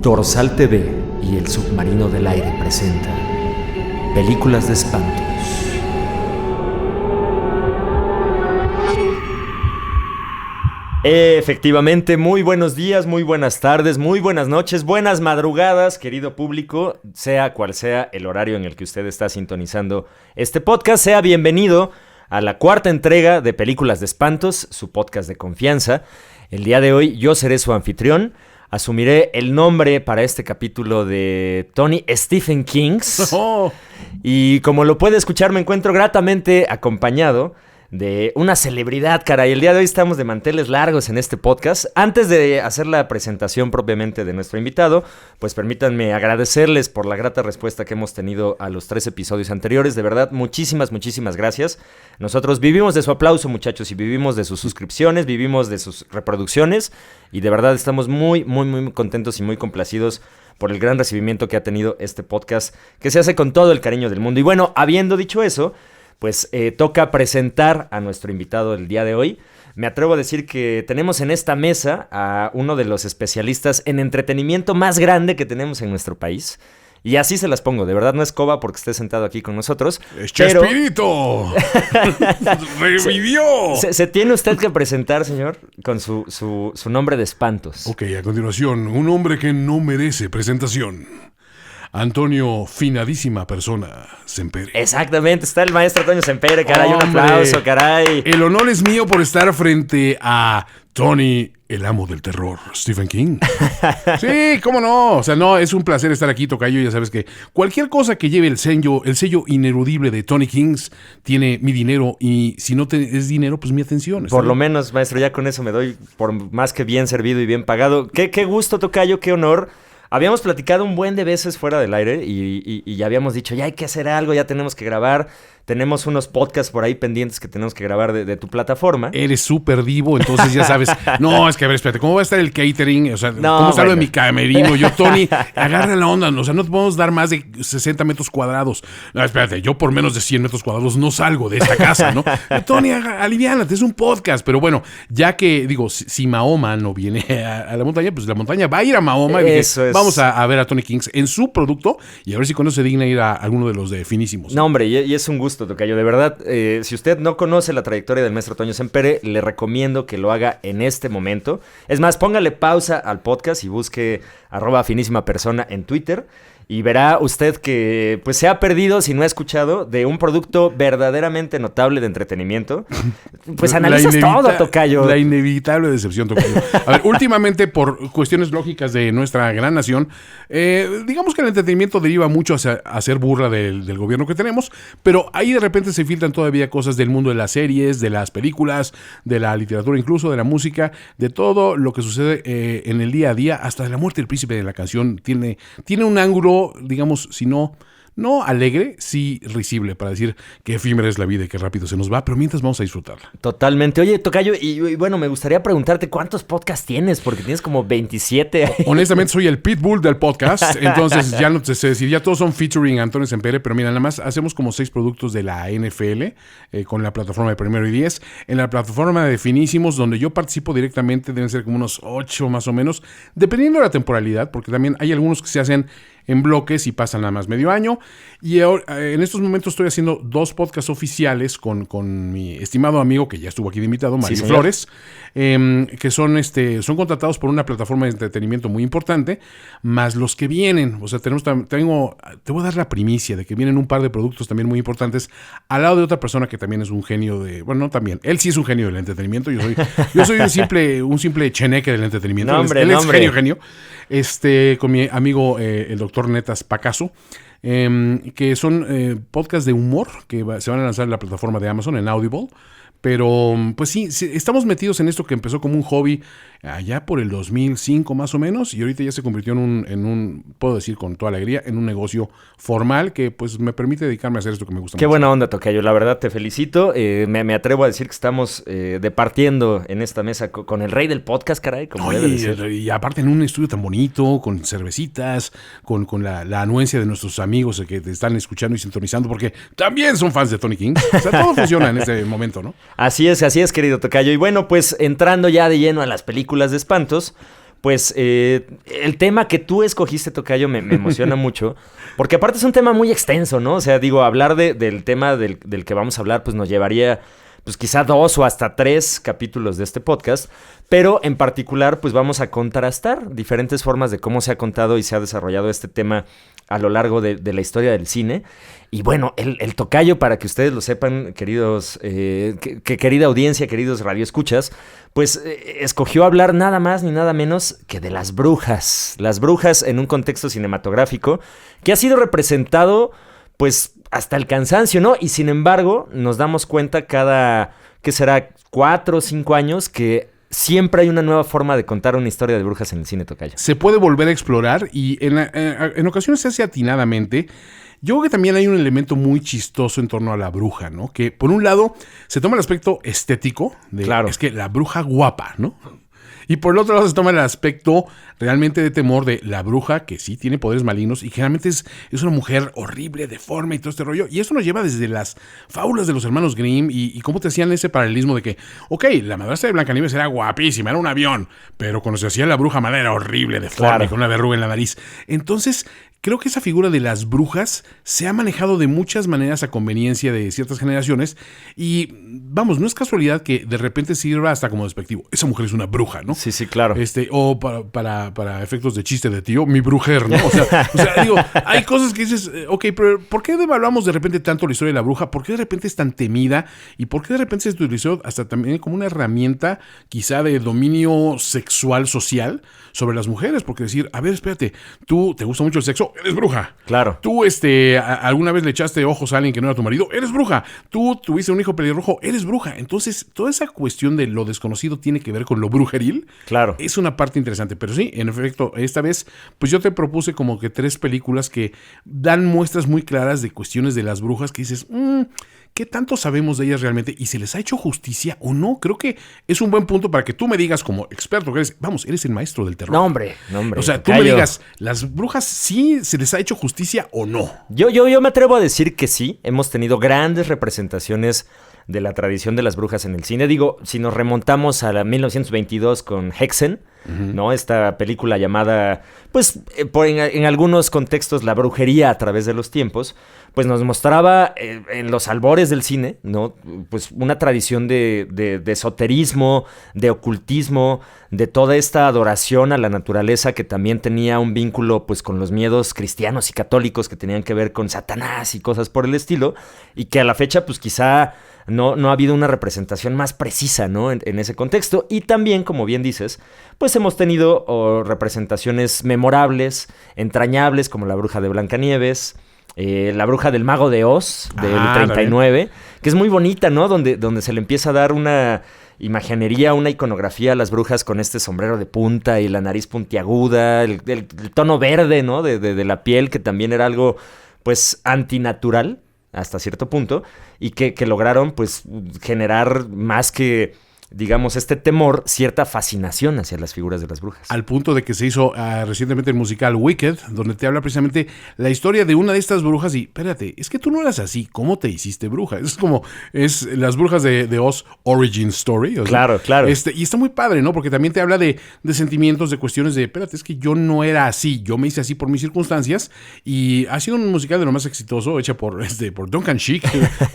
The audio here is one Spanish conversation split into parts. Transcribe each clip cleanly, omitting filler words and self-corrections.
Dorsal TV y El Submarino del Aire presenta Películas de Espantos. Efectivamente, muy buenos días, muy buenas tardes, muy buenas noches, buenas madrugadas, querido público, sea cual sea el horario en el que usted está sintonizando este podcast, sea bienvenido a la cuarta entrega de Películas de Espantos, su podcast de confianza. El día de hoy yo seré su anfitrión. Asumiré el nombre para este capítulo de Tony Stephen King. Y como lo puede escuchar, me encuentro gratamente acompañado de una celebridad, caray. El día de hoy estamos de manteles largos en este podcast. Antes de hacer la presentación propiamente de nuestro invitado, pues permítanme agradecerles por la grata respuesta que hemos tenido a los 3 episodios anteriores. De verdad, muchísimas gracias. Nosotros vivimos de su aplauso, muchachos, y vivimos de sus suscripciones, vivimos de sus reproducciones, y de verdad estamos muy contentos y muy complacidos por el gran recibimiento que ha tenido este podcast, que se hace con todo el cariño del mundo. Y bueno, habiendo dicho eso, pues toca presentar a nuestro invitado del día de hoy. Me atrevo a decir que tenemos en esta mesa a uno de los especialistas en entretenimiento más grande que tenemos en nuestro país. Y así se las pongo, de verdad no es coba porque esté sentado aquí con nosotros. ¡Es Chespirito! ¡Revivió! Se tiene usted que presentar, señor, con su nombre de espantos. Ok, a continuación, un hombre que no merece presentación. Antonio, finadísima persona, Sempere. Exactamente, está el maestro Antonio Sempere, caray. ¡Hombre! Un aplauso, caray. El honor es mío por estar frente a Tony, el amo del terror, Stephen King. Sí, cómo no. O sea, no, es un placer estar aquí, tocayo. Ya sabes que cualquier cosa que lleve el sello ineludible de Tony King tiene mi dinero. Y si no es dinero, pues mi atención. Por lo menos, maestro, ya con eso me doy por más que bien servido y bien pagado. Qué gusto, tocayo, qué honor. Habíamos platicado un buen de veces fuera del aire y ya habíamos dicho, ya hay que hacer algo, ya tenemos que grabar. Tenemos unos podcasts por ahí pendientes que tenemos que grabar de tu plataforma. Eres súper divo, entonces ya sabes. No, es que a ver, espérate, ¿cómo va a estar el catering? O sea, no, ¿cómo está lo de mi camerino? Yo, Tony, agarra la onda. O sea, no te podemos dar más de 60 metros cuadrados. No, espérate, yo por menos de 100 metros cuadrados no salgo de esta casa, ¿no? Tony, aliviánate, es un podcast. Pero bueno, ya que, digo, si Mahoma no viene a la montaña, pues la montaña va a ir a Mahoma. Eso es. Vamos a ver a Tony King en su producto y a ver si con eso se digna ir a alguno de los de Finísimos. No, hombre, y es un gusto, tocayo. De verdad, si usted no conoce la trayectoria del maestro Toño Sempere, le recomiendo que lo haga en este momento. Es más, póngale pausa al podcast y busque @finísimapersona en Twitter. Y verá usted que pues se ha perdido, si no ha escuchado, de un producto verdaderamente notable de entretenimiento. Pues analizas todo, tocayo. La inevitable decepción, tocayo. A ver, últimamente, por cuestiones lógicas de nuestra gran nación, digamos que el entretenimiento deriva mucho hacia hacer burla del gobierno que tenemos, pero ahí de repente se filtran todavía cosas del mundo de las series, de las películas, de la literatura incluso, de la música, de todo lo que sucede en el día a día, hasta de la muerte del príncipe de la canción. Tiene un ángulo, digamos, si no alegre, sí risible, para decir que efímera es la vida y que rápido se nos va, pero mientras vamos a disfrutarla. Totalmente. Oye, tocayo, y bueno, me gustaría preguntarte cuántos podcasts tienes, porque tienes como 27. Honestamente, soy el pitbull del podcast, entonces ya no sé decir, ya todos son featuring Antonio Sempere, pero mira, nada más hacemos como 6 productos de la NFL con la plataforma de Primero y 10. En la plataforma de Finísimos, donde yo participo directamente, deben ser como unos 8 más o menos, dependiendo de la temporalidad, porque también hay algunos que se hacen en bloques y pasan nada más medio año. Y ahora, en estos momentos estoy haciendo 2 podcasts oficiales con mi estimado amigo que ya estuvo aquí de invitado, Mario Flores, que son contratados por una plataforma de entretenimiento muy importante, más los que vienen. O sea, te voy a dar la primicia de que vienen un par de productos también muy importantes al lado de otra persona que también es un genio él sí es un genio del entretenimiento. Yo soy un simple cheneque del entretenimiento. Él es genio. Con mi amigo el doctor Netas Pacaso, que son podcasts de humor que se van a lanzar en la plataforma de Amazon, en Audible. Pero, pues sí, estamos metidos en esto que empezó como un hobby allá por el 2005 más o menos, y ahorita ya se convirtió en un, puedo decir con toda alegría, en un negocio formal que pues me permite dedicarme a hacer esto que me gusta mucho. Qué buena onda, tocayo, la verdad te felicito. Me atrevo a decir que estamos departiendo en esta mesa con el rey del podcast, caray, como debe de ser. Y aparte en un estudio tan bonito, con cervecitas, con la anuencia de nuestros amigos que te están escuchando y sintonizando, porque también son fans de Tony King. O sea, todo funciona en este momento, ¿no? Así es, querido tocayo. Y bueno, pues entrando ya de lleno a las películas de espantos, pues el tema que tú escogiste, Tocayo, me emociona mucho, porque aparte es un tema muy extenso, ¿no? O sea, digo, hablar del tema del que vamos a hablar, pues nos llevaría, pues quizá 2 o hasta 3 capítulos de este podcast, pero en particular, pues vamos a contrastar diferentes formas de cómo se ha contado y se ha desarrollado este tema a lo largo de la historia del cine. Y bueno, el Tocayo, para que ustedes lo sepan, queridos, querida audiencia, queridos radioescuchas, pues escogió hablar nada más ni nada menos que de las brujas en un contexto cinematográfico que ha sido representado, pues, hasta el cansancio, ¿no? Y sin embargo, nos damos cuenta cada, ¿qué será? 4 o 5 años que siempre hay una nueva forma de contar una historia de brujas en el cine, Tocayo. Se puede volver a explorar y en ocasiones se hace atinadamente. Yo creo que también hay un elemento muy chistoso en torno a la bruja, ¿no? Que por un lado se toma el aspecto estético de, claro, es que la bruja guapa, ¿no? Y por el otro lado se toma el aspecto realmente de temor de la bruja, que sí tiene poderes malignos y generalmente es una mujer horrible, deforme y todo este rollo. Y eso nos lleva desde las fábulas de los hermanos Grimm y cómo te hacían ese paralelismo de que, ok, la madrastra de Blancanieves era guapísima, era un avión, pero cuando se hacía la bruja mala era horrible, deforme, claro, con una verruga en la nariz. Entonces, creo que esa figura de las brujas se ha manejado de muchas maneras a conveniencia de ciertas generaciones y, vamos, no es casualidad que de repente sirva hasta como despectivo. Esa mujer es una bruja, ¿no? Sí, claro. O para efectos de chiste de tío, mi brujer, ¿no? O sea, digo, hay cosas que dices, ok, pero ¿por qué devaluamos de repente tanto la historia de la bruja? ¿Por qué de repente es tan temida? ¿Y por qué de repente se utilizó hasta también como una herramienta quizá de dominio sexual social sobre las mujeres? Porque decir, a ver, espérate, tú te gusta mucho el sexo, eres bruja. Claro. Tú alguna vez le echaste ojos a alguien que no era tu marido, eres bruja. Tú tuviste un hijo pelirrojo, eres bruja. Entonces, toda esa cuestión de lo desconocido tiene que ver con lo brujeril. Claro. Es una parte interesante. Pero sí, en efecto, esta vez, pues yo te propuse como que 3 películas que dan muestras muy claras de cuestiones de las brujas que dices, ¿qué tanto sabemos de ellas realmente? ¿Y se les ha hecho justicia o no? Creo que es un buen punto para que tú me digas como experto que eres, vamos, eres el maestro del terror. No, hombre. O sea, tú me digas, ¿las brujas sí se les ha hecho justicia o no? Yo me atrevo a decir que sí. Hemos tenido grandes representaciones de la tradición de las brujas en el cine. Digo, si nos remontamos a la 1922 con Hexen, ¿no? Esta película llamada, pues, en algunos contextos, la brujería a través de los tiempos, pues nos mostraba en los albores del cine, ¿no? Pues una tradición de esoterismo, de ocultismo, de toda esta adoración a la naturaleza que también tenía un vínculo, pues, con los miedos cristianos y católicos que tenían que ver con Satanás y cosas por el estilo, y que a la fecha, pues, quizá no ha habido una representación más precisa, ¿no? En ese contexto. Y también, como bien dices, pues hemos tenido representaciones memorables, entrañables, como la bruja de Blancanieves, la bruja del Mago de Oz, del 39, que es muy bonita, ¿no? Donde se le empieza a dar una imaginería, una iconografía a las brujas con este sombrero de punta y la nariz puntiaguda, el tono verde, ¿no? De la piel, que también era algo, pues, antinatural hasta cierto punto, y que lograron, pues, generar más que, digamos, este temor, cierta fascinación hacia las figuras de las brujas. Al punto de que se hizo recientemente el musical Wicked, donde te habla precisamente la historia de una de estas brujas y, espérate, es que tú no eras así, ¿cómo te hiciste bruja? Es como, es las brujas de Oz Origin Story. Claro. Y está muy padre, ¿no? Porque también te habla de sentimientos, de cuestiones de, espérate, es que yo no era así, yo me hice así por mis circunstancias, y ha sido un musical de lo más exitoso, hecha por Duncan Sheik,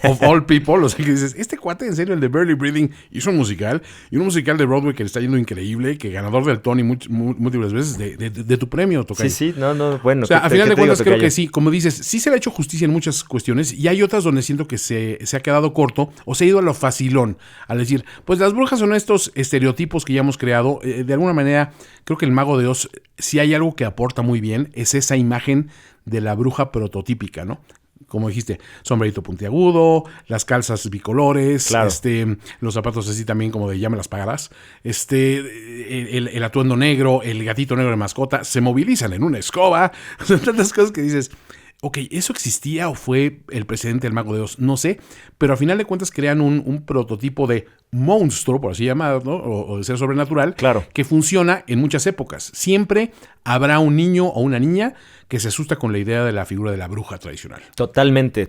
of all people, o sea, que dices, este cuate, en serio, el de Barely Breathing, hizo un musical, y un musical de Broadway que le está yendo increíble, que ganador del Tony múltiples veces de tu premio, Tocayo. Sí, no, bueno. O sea, a final de cuentas creo que sí, como dices, sí se le ha hecho justicia en muchas cuestiones y hay otras donde siento que se ha quedado corto o se ha ido a lo facilón, al decir, pues las brujas son estos estereotipos que ya hemos creado. De alguna manera, creo que el Mago de Oz, si hay algo que aporta muy bien, es esa imagen de la bruja prototípica, ¿no? Como dijiste, sombrerito puntiagudo, las calzas bicolores, claro, los zapatos así también como de ya me las pagarás, el atuendo negro, el gatito negro de mascota, se movilizan en una escoba, son tantas cosas que dices, ok, ¿eso existía o fue el precedente del Mago de Oz? No sé, pero a final de cuentas crean un prototipo de monstruo, por así llamarlo, ¿no? O de ser sobrenatural, claro, que funciona en muchas épocas. Siempre habrá un niño o una niña que se asusta con la idea de la figura de la bruja tradicional. Totalmente,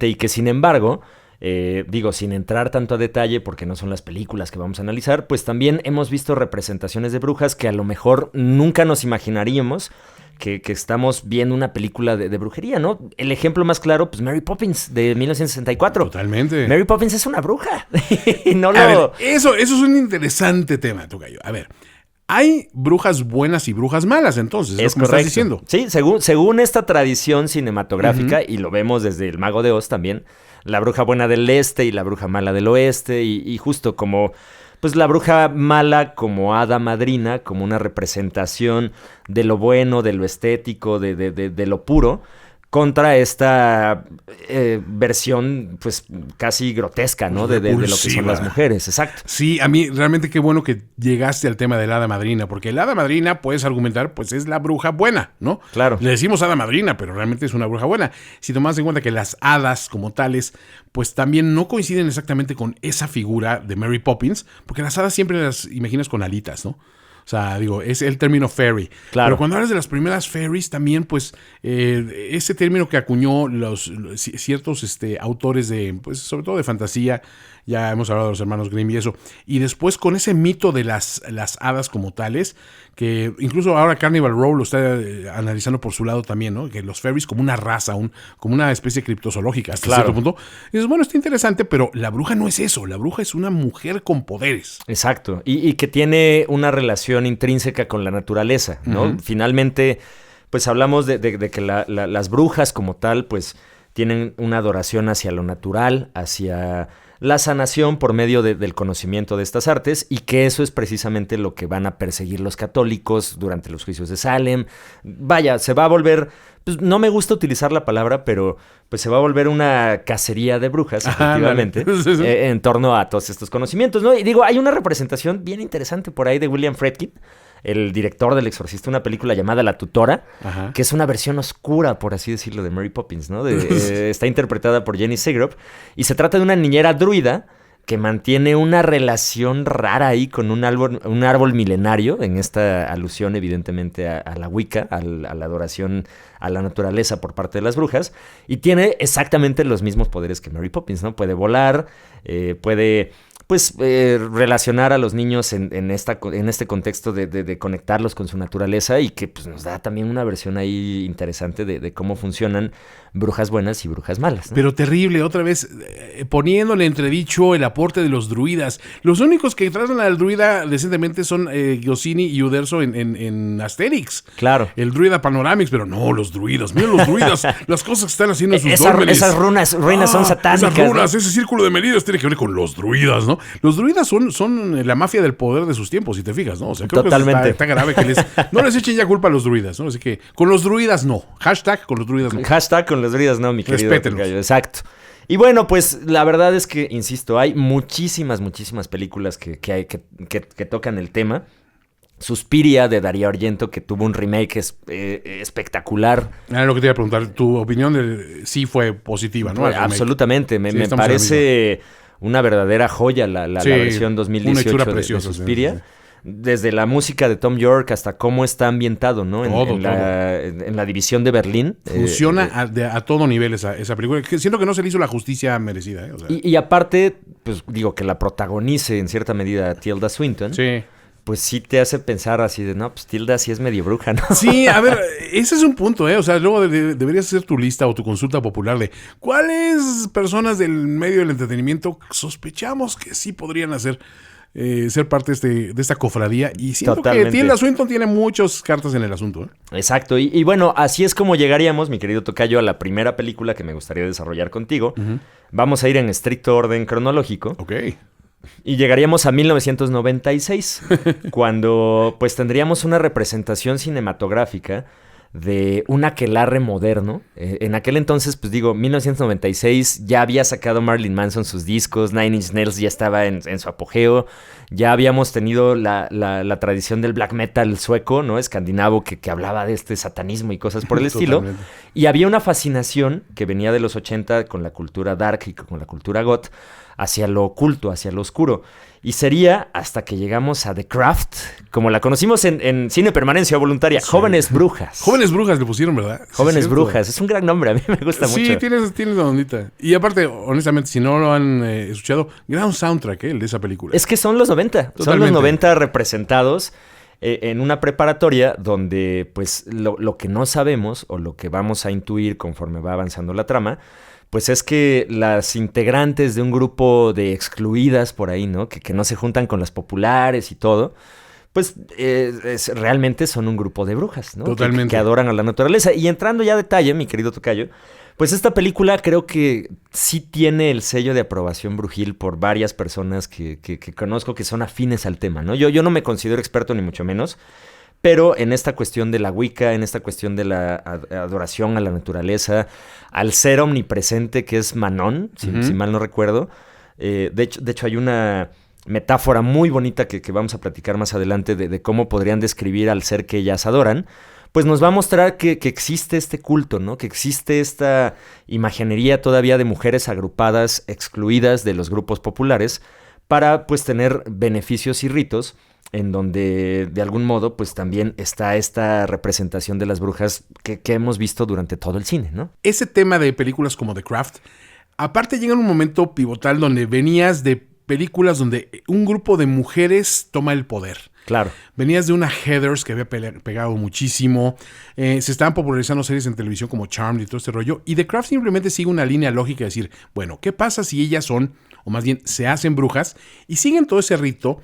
y que sin embargo, Digo, sin entrar tanto a detalle, porque no son las películas que vamos a analizar, pues también hemos visto representaciones de brujas que a lo mejor nunca nos imaginaríamos que estamos viendo una película de brujería, ¿no? El ejemplo más claro, pues Mary Poppins, de 1964. Totalmente. Mary Poppins es una bruja. No A ver, eso es un interesante tema, tocayo. A ver, hay brujas buenas y brujas malas, entonces, es como correcto. estás diciendo. Sí, según esta tradición cinematográfica, y lo vemos desde El Mago de Oz también, la bruja buena del este y la bruja mala del oeste, y justo como pues la bruja mala como hada madrina, como una representación de lo bueno, de lo estético, de lo puro, contra esta versión pues casi grotesca, ¿no? De lo que son las mujeres, exacto. Sí, a mí realmente qué bueno que llegaste al tema del hada madrina, porque el hada madrina, puedes argumentar, pues es la bruja buena, ¿no? Claro. Le decimos hada madrina, pero realmente es una bruja buena. Si tomas en cuenta que las hadas como tales, pues también no coinciden exactamente con esa figura de Mary Poppins, porque las hadas siempre las imaginas con alitas, ¿no? O sea, digo, es el término fairy. Claro. Pero cuando hablas de las primeras fairies, también, pues, ese término que acuñó ciertos autores de, pues, sobre todo de fantasía, ya hemos hablado de los hermanos Grimm y eso, y después con ese mito de las hadas como tales, que incluso ahora Carnival Row lo está analizando por su lado también, ¿no? Que los fairies como una raza, como una especie criptozoológica hasta cierto punto. Y dices, bueno, está interesante, pero la bruja no es eso. La bruja es una mujer con poderes. Exacto. Y que tiene una relación intrínseca con la naturaleza, ¿no? Uh-huh. Finalmente, pues hablamos de que las brujas como tal, pues tienen una adoración hacia lo natural, hacia la sanación por medio del conocimiento de estas artes, y que eso es precisamente lo que van a perseguir los católicos durante los juicios de Salem. Vaya, se va a volver, pues no me gusta utilizar la palabra, pero pues se va a volver una cacería de brujas, efectivamente, en torno a todos estos conocimientos, ¿no? Y digo, hay una representación bien interesante por ahí de William Friedkin, el director del Exorcista, una película llamada La Tutora, ajá, que es una versión oscura, por así decirlo, de Mary Poppins, ¿no? Está interpretada por Jenny Segrove, y se trata de una niñera druida que mantiene una relación rara ahí con un árbol milenario, en esta alusión evidentemente a la Wicca, a la adoración a la naturaleza por parte de las brujas, y tiene exactamente los mismos poderes que Mary Poppins, ¿no? Puede volar, puede pues relacionar a los niños en este contexto de conectarlos con su naturaleza, y que pues nos da también una versión ahí interesante de cómo funcionan brujas buenas y brujas malas, ¿no? Pero terrible, otra vez poniéndole entredicho el aporte de los druidas. Los únicos que tratan al druida decentemente son Goscinny y Uderzo en Asterix. Claro. El druida Panoramix, pero no, los druidas. Miren los druidas, las cosas que están haciendo en sus dólmenes. Esas ruinas son satánicas. Esas runas, ¿no? Ese círculo de medidas tiene que ver con los druidas, ¿no? Los druidas son la mafia del poder de sus tiempos, si te fijas, ¿no? O sea, creo totalmente. Que está grave que no les echen ya culpa a los druidas, ¿no? Así que con los druidas no. Hashtag con los druidas no. Hashtag con los druidas no, mi querido. Respétenlos. Exacto. Y bueno, pues la verdad es que, insisto, hay muchísimas películas que tocan el tema. Suspiria, de Darío Argento, que tuvo un remake espectacular. Era lo que te iba a preguntar. Tu opinión sí fue positiva, ¿no? Absolutamente. Me parece una verdadera joya la versión 2018 de Suspiria. Sí. Desde la música de Tom York hasta cómo está ambientado, ¿no? En la división de Berlín. Funciona a todo nivel esa película. Siento que no se le hizo la justicia merecida. O sea. Y aparte, pues digo, que la protagonice en cierta medida Tilda Swinton. Sí. Pues sí te hace pensar así de, no, pues Tilda sí es medio bruja, ¿no? Sí, a ver, ese es un punto, ¿eh? O sea, luego deberías hacer tu lista o tu consulta popular de cuáles personas del medio del entretenimiento sospechamos que sí podrían ser parte de esta cofradía. Y siento que Tilda Swinton tiene muchas cartas en el asunto, ¿eh? Exacto. Y bueno, así es como llegaríamos, mi querido tocayo, a la primera película que me gustaría desarrollar contigo. Uh-huh. Vamos a ir en estricto orden cronológico. Ok. Y llegaríamos a 1996, cuando pues tendríamos una representación cinematográfica de un aquelarre moderno. En aquel entonces, pues digo, 1996, ya había sacado Marilyn Manson sus discos, Nine Inch Nails ya estaba en su apogeo, ya habíamos tenido la tradición del black metal sueco, ¿no? Escandinavo, que hablaba de este satanismo y cosas por el estilo. Y había una fascinación que venía de los 80 con la cultura dark y con la cultura goth, hacia lo oculto, hacia lo oscuro. Y sería hasta que llegamos a The Craft, como la conocimos en Cine Permanencia Voluntaria, sí. Jóvenes Brujas. Jóvenes Brujas le pusieron, ¿verdad? Jóvenes Brujas, es un gran nombre, a mí me gusta mucho. Sí, tienes la ondita. Y aparte, honestamente, si no lo han escuchado, gran soundtrack, el de esa película. Es que son los 90, totalmente. Son los 90 representados en una preparatoria donde pues lo que no sabemos o lo que vamos a intuir conforme va avanzando la trama, pues es que las integrantes de un grupo de excluidas por ahí, ¿no? Que no se juntan con las populares y todo, pues realmente son un grupo de brujas, ¿no? Totalmente. Que adoran a la naturaleza. Y entrando ya a detalle, mi querido tocayo, pues esta película creo que sí tiene el sello de aprobación brujil por varias personas que conozco que son afines al tema, ¿no? Yo no me considero experto ni mucho menos, pero en esta cuestión de la Wicca, en esta cuestión de la adoración a la naturaleza, al ser omnipresente que es Manon, si mal no recuerdo. De hecho, hay una metáfora muy bonita que vamos a platicar más adelante de cómo podrían describir al ser que ellas adoran. Pues nos va a mostrar que existe este culto, ¿no? Que existe esta imaginería todavía de mujeres agrupadas, excluidas de los grupos populares, para pues tener beneficios y ritos en donde de algún modo pues también está esta representación de las brujas que hemos visto durante todo el cine, ¿no? Ese tema de películas como The Craft, aparte llega en un momento pivotal donde venías de películas donde un grupo de mujeres toma el poder. Claro. Venías de una Heathers que había pegado muchísimo. Se estaban popularizando series en televisión como Charmed y todo este rollo. Y The Craft simplemente sigue una línea lógica de decir, bueno, ¿qué pasa si ellas son, o más bien se hacen brujas y siguen todo ese rito?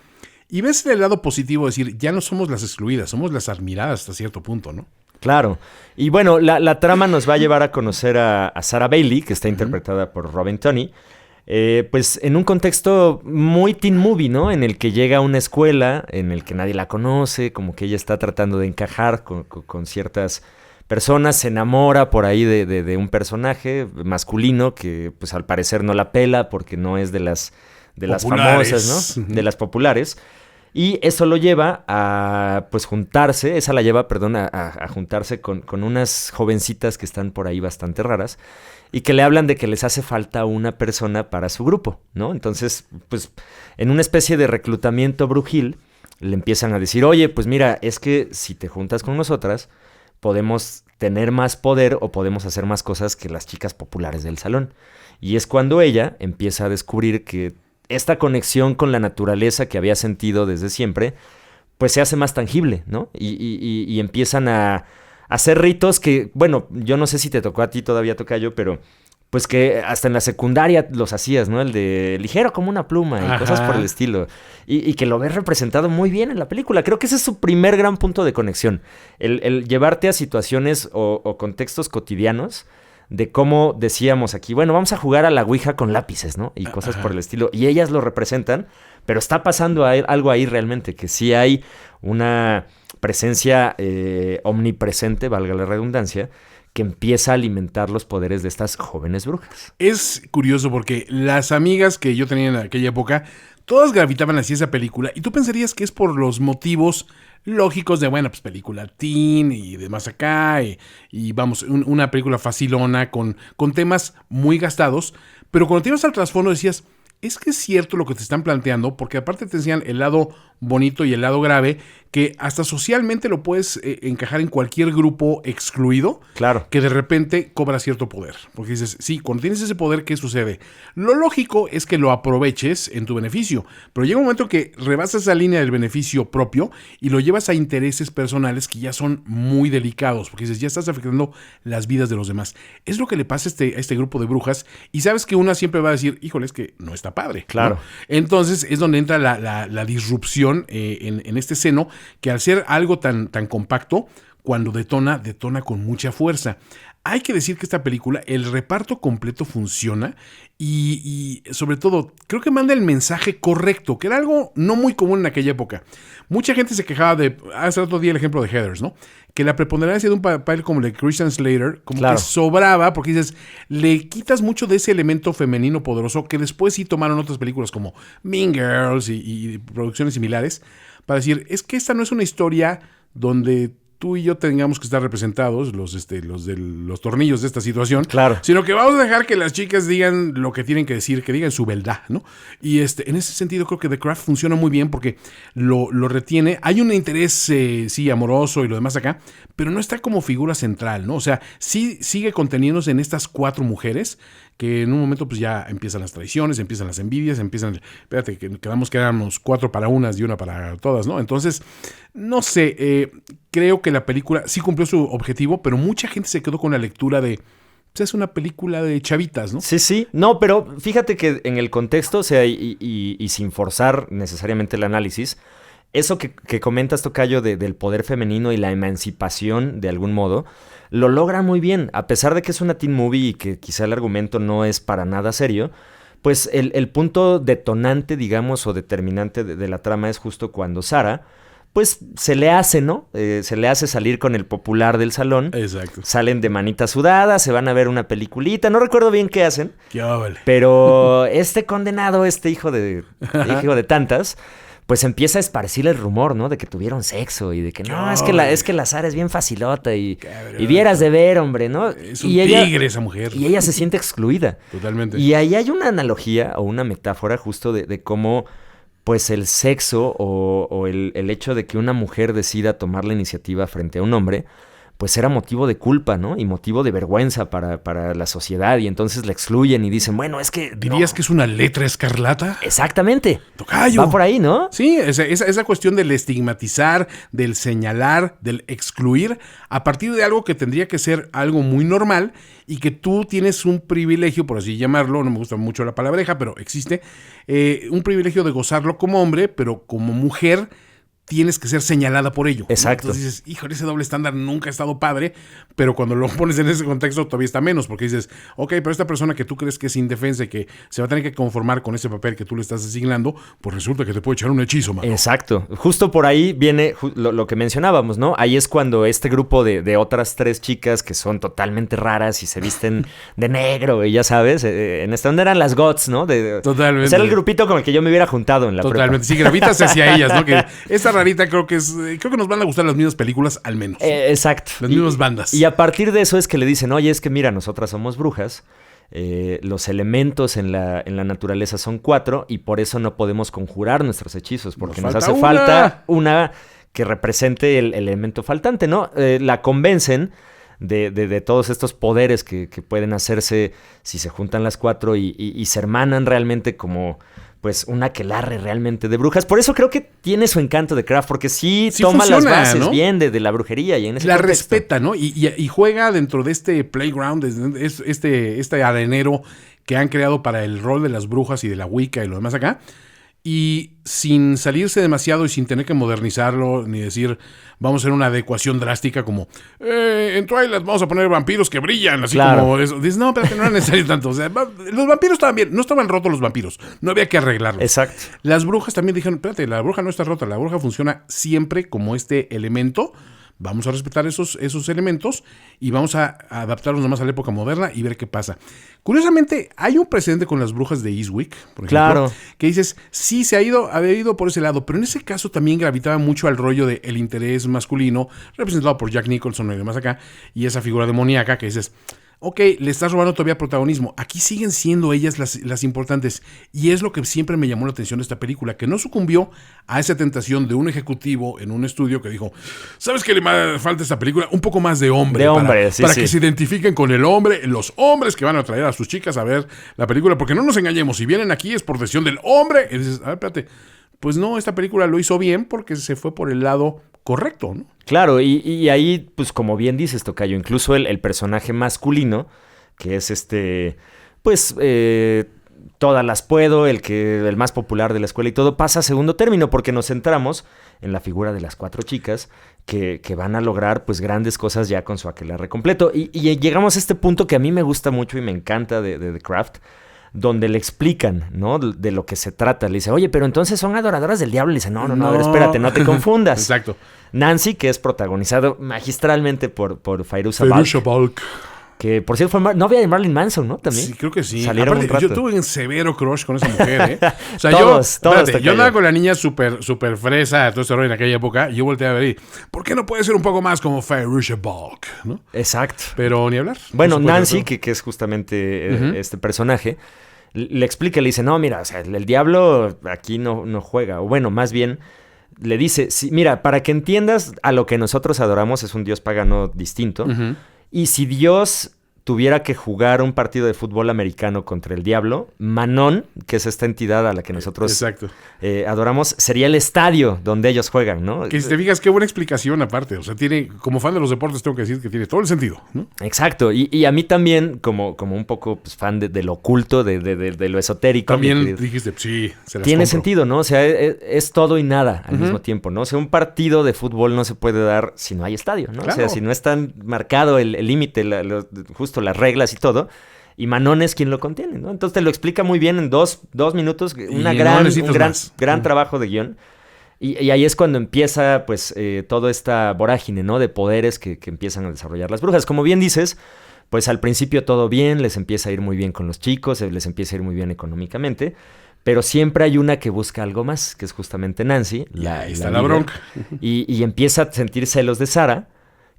Y ves el lado positivo de decir, ya no somos las excluidas, somos las admiradas hasta cierto punto, ¿no? Claro. Y bueno, la trama nos va a llevar a conocer a Sarah Bailey, que está interpretada por Robin Tunney. Pues en un contexto muy teen movie, ¿no? En el que llega a una escuela, en el que nadie la conoce, como que ella está tratando de encajar con ciertas personas, se enamora por ahí de un personaje masculino que pues al parecer no la pela porque no es de las famosas, ¿no? De las populares. Y eso lo lleva a pues juntarse, a juntarse con unas jovencitas que están por ahí bastante raras y que le hablan de que les hace falta una persona para su grupo, ¿no? Entonces, pues en una especie de reclutamiento brujil le empiezan a decir, oye, pues mira, es que si te juntas con nosotras podemos tener más poder o podemos hacer más cosas que las chicas populares del salón. Y es cuando ella empieza a descubrir que esta conexión con la naturaleza que había sentido desde siempre, pues se hace más tangible, ¿no? Y empiezan a hacer ritos que, bueno, yo no sé si te tocó a ti todavía, tocayo, pero pues que hasta en la secundaria los hacías, ¿no? El de ligero como una pluma y cosas por el estilo. Y que lo ves representado muy bien en la película. Creo que ese es su primer gran punto de conexión. El llevarte a situaciones o contextos cotidianos de cómo decíamos aquí, bueno, vamos a jugar a la ouija con lápices, ¿no? Y cosas por el estilo. Y ellas lo representan, pero está pasando algo ahí realmente, que sí hay una presencia omnipresente, valga la redundancia, que empieza a alimentar los poderes de estas jóvenes brujas. Es curioso porque las amigas que yo tenía en aquella época, todas gravitaban hacia esa película y tú pensarías que es por los motivos lógicos de, bueno, pues película teen y demás acá, y vamos, una película facilona con temas muy gastados, pero cuando te ibas al trasfondo decías, es que es cierto lo que te están planteando, porque aparte te enseñan el lado bonito y el lado grave, que hasta socialmente lo puedes encajar en cualquier grupo excluido, claro, que de repente cobra cierto poder. Porque dices, sí, cuando tienes ese poder, ¿qué sucede? Lo lógico es que lo aproveches en tu beneficio, pero llega un momento que rebasas esa línea del beneficio propio y lo llevas a intereses personales que ya son muy delicados, porque dices, ya estás afectando las vidas de los demás. Es lo que le pasa a este grupo de brujas, y sabes que una siempre va a decir, híjole, es que no está padre. Claro. ¿No? Entonces es donde entra la disrupción en este seno, que al ser algo tan compacto, cuando detona con mucha fuerza. Hay que decir que esta película, el reparto completo funciona y sobre todo, creo que manda el mensaje correcto, que era algo no muy común en aquella época. Mucha gente se quejaba de, hace otro día el ejemplo de Heathers, ¿no? Que la preponderancia de un papel como el de Christian Slater, como que sobraba, porque dices, le quitas mucho de ese elemento femenino poderoso que después sí tomaron otras películas como Mean Girls y producciones similares, para decir, es que esta no es una historia donde tú y yo tengamos que estar representados, los tornillos de esta situación. Claro. Sino que vamos a dejar que las chicas digan lo que tienen que decir, que digan su verdad, ¿no? Y en ese sentido creo que The Craft funciona muy bien porque lo retiene. Hay un interés, sí, amoroso y lo demás acá, pero no está como figura central, ¿no? O sea, sí sigue conteniéndose en estas 4 mujeres que en un momento pues ya empiezan las traiciones, empiezan las envidias, espérate, que quedamos que éramos 4 para unas y una para todas, ¿no? Entonces, no sé, creo que la película sí cumplió su objetivo, pero mucha gente se quedó con la lectura de, pues es una película de chavitas, ¿no? Sí, sí. No, pero fíjate que en el contexto, o sea, y sin forzar necesariamente el análisis, eso que comentas, Tocayo, del poder femenino y la emancipación, de algún modo, lo logra muy bien. A pesar de que es una teen movie y que quizá el argumento no es para nada serio, pues el punto detonante, digamos, o determinante de la trama es justo cuando Sarah, pues se le hace, ¿no? Se le hace salir con el popular del salón. Exacto. Salen de manita sudada, se van a ver una peliculita. No recuerdo bien qué hacen. Qué vale. Pero este condenado, hijo de tantas, pues empieza a esparcir el rumor, ¿no? De que tuvieron sexo y de que no, es que la Sara es bien facilota y vieras de ver, hombre, ¿no? Es un tigre esa mujer. Y ella se siente excluida. Totalmente. Y ahí hay una analogía o una metáfora justo de cómo, pues, el sexo o el hecho de que una mujer decida tomar la iniciativa frente a un hombre, pues era motivo de culpa, ¿no? Y motivo de vergüenza para la sociedad. Y entonces la excluyen y dicen, bueno, es que... ¿Dirías no. que es una letra escarlata? Exactamente. Tocayo. Va por ahí, ¿no? Sí, esa cuestión del estigmatizar, del señalar, del excluir, a partir de algo que tendría que ser algo muy normal y que tú tienes un privilegio, por así llamarlo, no me gusta mucho la palabreja, pero existe, un privilegio de gozarlo como hombre, pero como mujer tienes que ser señalada por ello. Exacto. Entonces dices, híjole, ese doble estándar nunca ha estado padre, pero cuando lo pones en ese contexto todavía está menos, porque dices, ok, pero esta persona que tú crees que es indefensa y que se va a tener que conformar con ese papel que tú le estás asignando, pues resulta que te puede echar un hechizo, mano. Exacto. Justo por ahí viene lo que mencionábamos, ¿no? Ahí es cuando este grupo de otras 3 chicas que son totalmente raras y se visten de negro, y ya sabes, en esta onda eran las GOTS, ¿no? Totalmente. Ese era el grupito con el que yo me hubiera juntado en la Totalmente. prepa. Sí, gravitas hacia ellas, ¿no? Que esta rarita creo que nos van a gustar las mismas películas, al menos. Exacto. Las mismas bandas. Y a partir de eso es que le dicen, oye, es que mira, nosotras somos brujas, los elementos en la naturaleza son 4 y por eso no podemos conjurar nuestros hechizos, porque nos hace falta una que represente el elemento faltante, ¿no? La convencen de todos estos poderes que pueden hacerse si se juntan las 4 y se hermanan realmente como... pues un aquelarre realmente de brujas. Por eso creo que tiene su encanto de Craft, porque sí toma funciona, las bases, ¿no? Bien de la brujería y en ese la contexto. Respeta, ¿no? Y juega dentro de este playground, este arenero que han creado para el rol de las brujas y de la Wicca y lo demás acá. Y sin salirse demasiado y sin tener que modernizarlo, ni decir, vamos a hacer una adecuación drástica como, en Twilight vamos a poner vampiros que brillan, así claro. Como eso. Dices, no, pero no era necesario tanto. O sea, los vampiros estaban bien, no estaban rotos los vampiros, no había que arreglarlos. Exacto. Las brujas también dijeron, espérate, la bruja no está rota, la bruja funciona siempre como este elemento. Vamos a respetar esos elementos y vamos a adaptarnos nomás a la época moderna y ver qué pasa. Curiosamente, hay un precedente con las brujas de Eastwick, por ejemplo, claro. Que dices, sí, había ido por ese lado, pero en ese caso también gravitaba mucho al rollo del interés masculino, representado por Jack Nicholson y demás acá, y esa figura demoníaca que dices... ok, le estás robando todavía protagonismo. Aquí siguen siendo ellas las importantes. Y es lo que siempre me llamó la atención de esta película, que no sucumbió a esa tentación de un ejecutivo en un estudio que dijo, ¿sabes qué le falta a esta película? Un poco más de hombre. Para que se identifiquen con el hombre, los hombres que van a traer a sus chicas a ver la película. Porque no nos engañemos, si vienen aquí es por decisión del hombre. Y dices, a ver, espérate. Pues no, esta película lo hizo bien porque se fue por el lado correcto, ¿no? Claro, y ahí, pues como bien dices, Tocayo, incluso el personaje masculino, que es todas las puedo, el más popular de la escuela y todo, pasa a segundo término, porque nos centramos en la figura de las 4 chicas que van a lograr pues grandes cosas ya con su aquelarre completo. Y llegamos a este punto que a mí me gusta mucho y me encanta de The Craft, donde le explican, ¿no? De lo que se trata. Le dice, oye, pero entonces son adoradoras del diablo. Le dice, no, a ver, espérate, no te confundas. Exacto. Nancy, que es protagonizado magistralmente por Fairuza Balk. Que, por cierto, fue novia de Marilyn Manson, ¿no? También. Sí, creo que sí. Salieron Aparte, un rato. yo tuve un severo crush con esa mujer, ¿eh? O sea, Todos, yo andaba con la niña súper fresa, todo este rollo en aquella época, y yo volteé a ver y, ¿por qué no puede ser un poco más como Fairuza Balk, ¿no? Exacto. Pero ni hablar. Bueno, No se puede Nancy, hacer. que es justamente este personaje, le explica, le dice, no, mira, o sea, el diablo aquí no juega. O bueno, más bien, le dice, sí, mira, para que entiendas a lo que nosotros adoramos es un dios pagano distinto. Ujú. Y si Dios tuviera que jugar un partido de fútbol americano contra el diablo, Manon, que es esta entidad a la que nosotros Exacto. adoramos, sería el estadio donde ellos juegan, ¿no? Que si te fijas, qué buena explicación aparte. O sea, tiene, como fan de los deportes, tengo que decir que tiene todo el sentido, ¿no? Exacto. Y a mí también, como un poco pues, fan de lo oculto, de lo esotérico. También dijiste, sí, se las Tiene compro. sentido, ¿no? O sea, es todo y nada al mismo tiempo, ¿no? O sea, un partido de fútbol no se puede dar si no hay estadio, ¿no? Claro. O sea, si no está marcado el límite, justo las reglas y todo. Y Manon es quien lo contiene, ¿no? Entonces te lo explica muy bien en dos minutos. Un no gran necesitas más. trabajo de guión. Y ahí es cuando empieza, pues, toda esta vorágine, ¿no? De poderes que empiezan a desarrollar las brujas. Como bien dices, pues al principio todo bien, les empieza a ir muy bien con los chicos, les empieza a ir muy bien económicamente. Pero siempre hay una que busca algo más, que es justamente Nancy. Ahí está la líder, bronca. y empieza a sentir celos de Sara,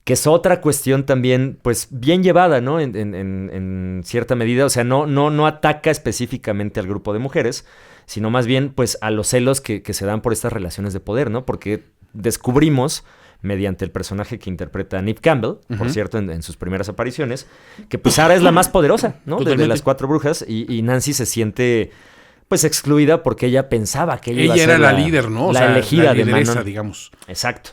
que es otra cuestión también, pues, bien llevada, ¿no? En cierta medida. O sea, no ataca específicamente al grupo de mujeres, sino más bien, pues, a los celos que se dan por estas relaciones de poder, ¿no? Porque descubrimos, mediante el personaje que interpreta Neve Campbell, por cierto, en sus primeras apariciones, que pues Sara es la más poderosa, ¿no? De las 4 brujas, y Nancy se siente pues excluida porque ella pensaba que ella iba a ser era la líder, ¿no? O la sea, elegida la de lideresa, Manon. digamos. Exacto.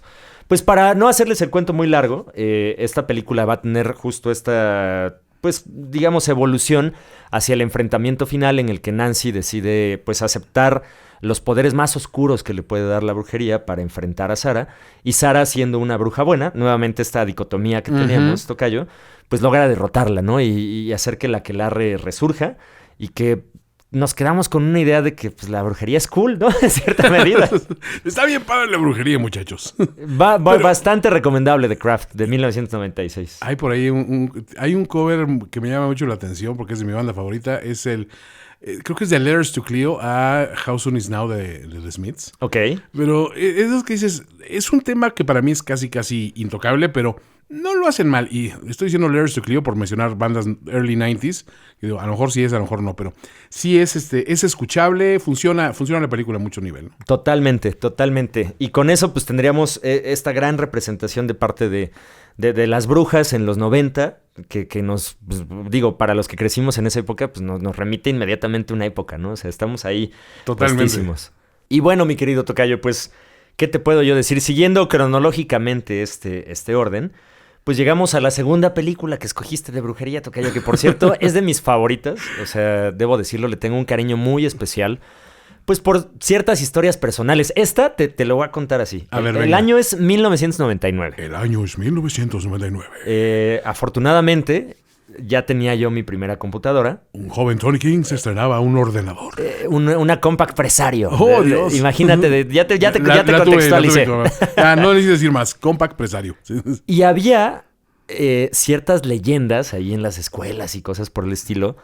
Pues para no hacerles el cuento muy largo, esta película va a tener justo esta, pues digamos, evolución hacia el enfrentamiento final en el que Nancy decide pues aceptar los poderes más oscuros que le puede dar la brujería para enfrentar a Sara. Y Sara, siendo una bruja buena, nuevamente esta dicotomía que teníamos, tocayo, pues logra derrotarla, ¿no? Y hacer que la aquelarre resurja y que nos quedamos con una idea de que pues, la brujería es cool, ¿no? En cierta medida. Está bien padre la brujería, muchachos. Bastante recomendable de Craft, de 1996. Hay por ahí hay un cover que me llama mucho la atención porque es de mi banda favorita. Es creo que es de Letters to Cleo a How Soon Is Now de The Smiths. Ok. Pero es que dices, es un tema que para mí es casi intocable, pero no lo hacen mal. Y estoy diciendo Letters to Cleo por mencionar bandas early 90s. Que digo, a lo mejor sí es, a lo mejor no, pero sí es escuchable, funciona la película a mucho nivel, ¿no? Totalmente. Y con eso pues tendríamos esta gran representación de parte de las brujas en los 90, que nos, pues, digo, para los que crecimos en esa época, pues nos remite inmediatamente a una época, ¿no? O sea, estamos ahí Totalmente. puestísimos. Y bueno, mi querido tocayo, pues, ¿qué te puedo yo decir? Siguiendo cronológicamente este orden, pues llegamos a la segunda película que escogiste de brujería, tocayo, que por cierto es de mis favoritas. O sea, debo decirlo, le tengo un cariño muy especial. Pues por ciertas historias personales. Esta te lo voy a contar así. A ver, el venga. año es 1999. El año es 1999. Afortunadamente, ya tenía yo mi primera computadora. Un joven Tony King se estrenaba un ordenador. Una Compact Presario. ¡Oh, Dios! Imagínate, ya te La tuve, contextualicé. no necesito decir más. Compact Presario. Y había ciertas leyendas ahí en las escuelas y cosas por el estilo,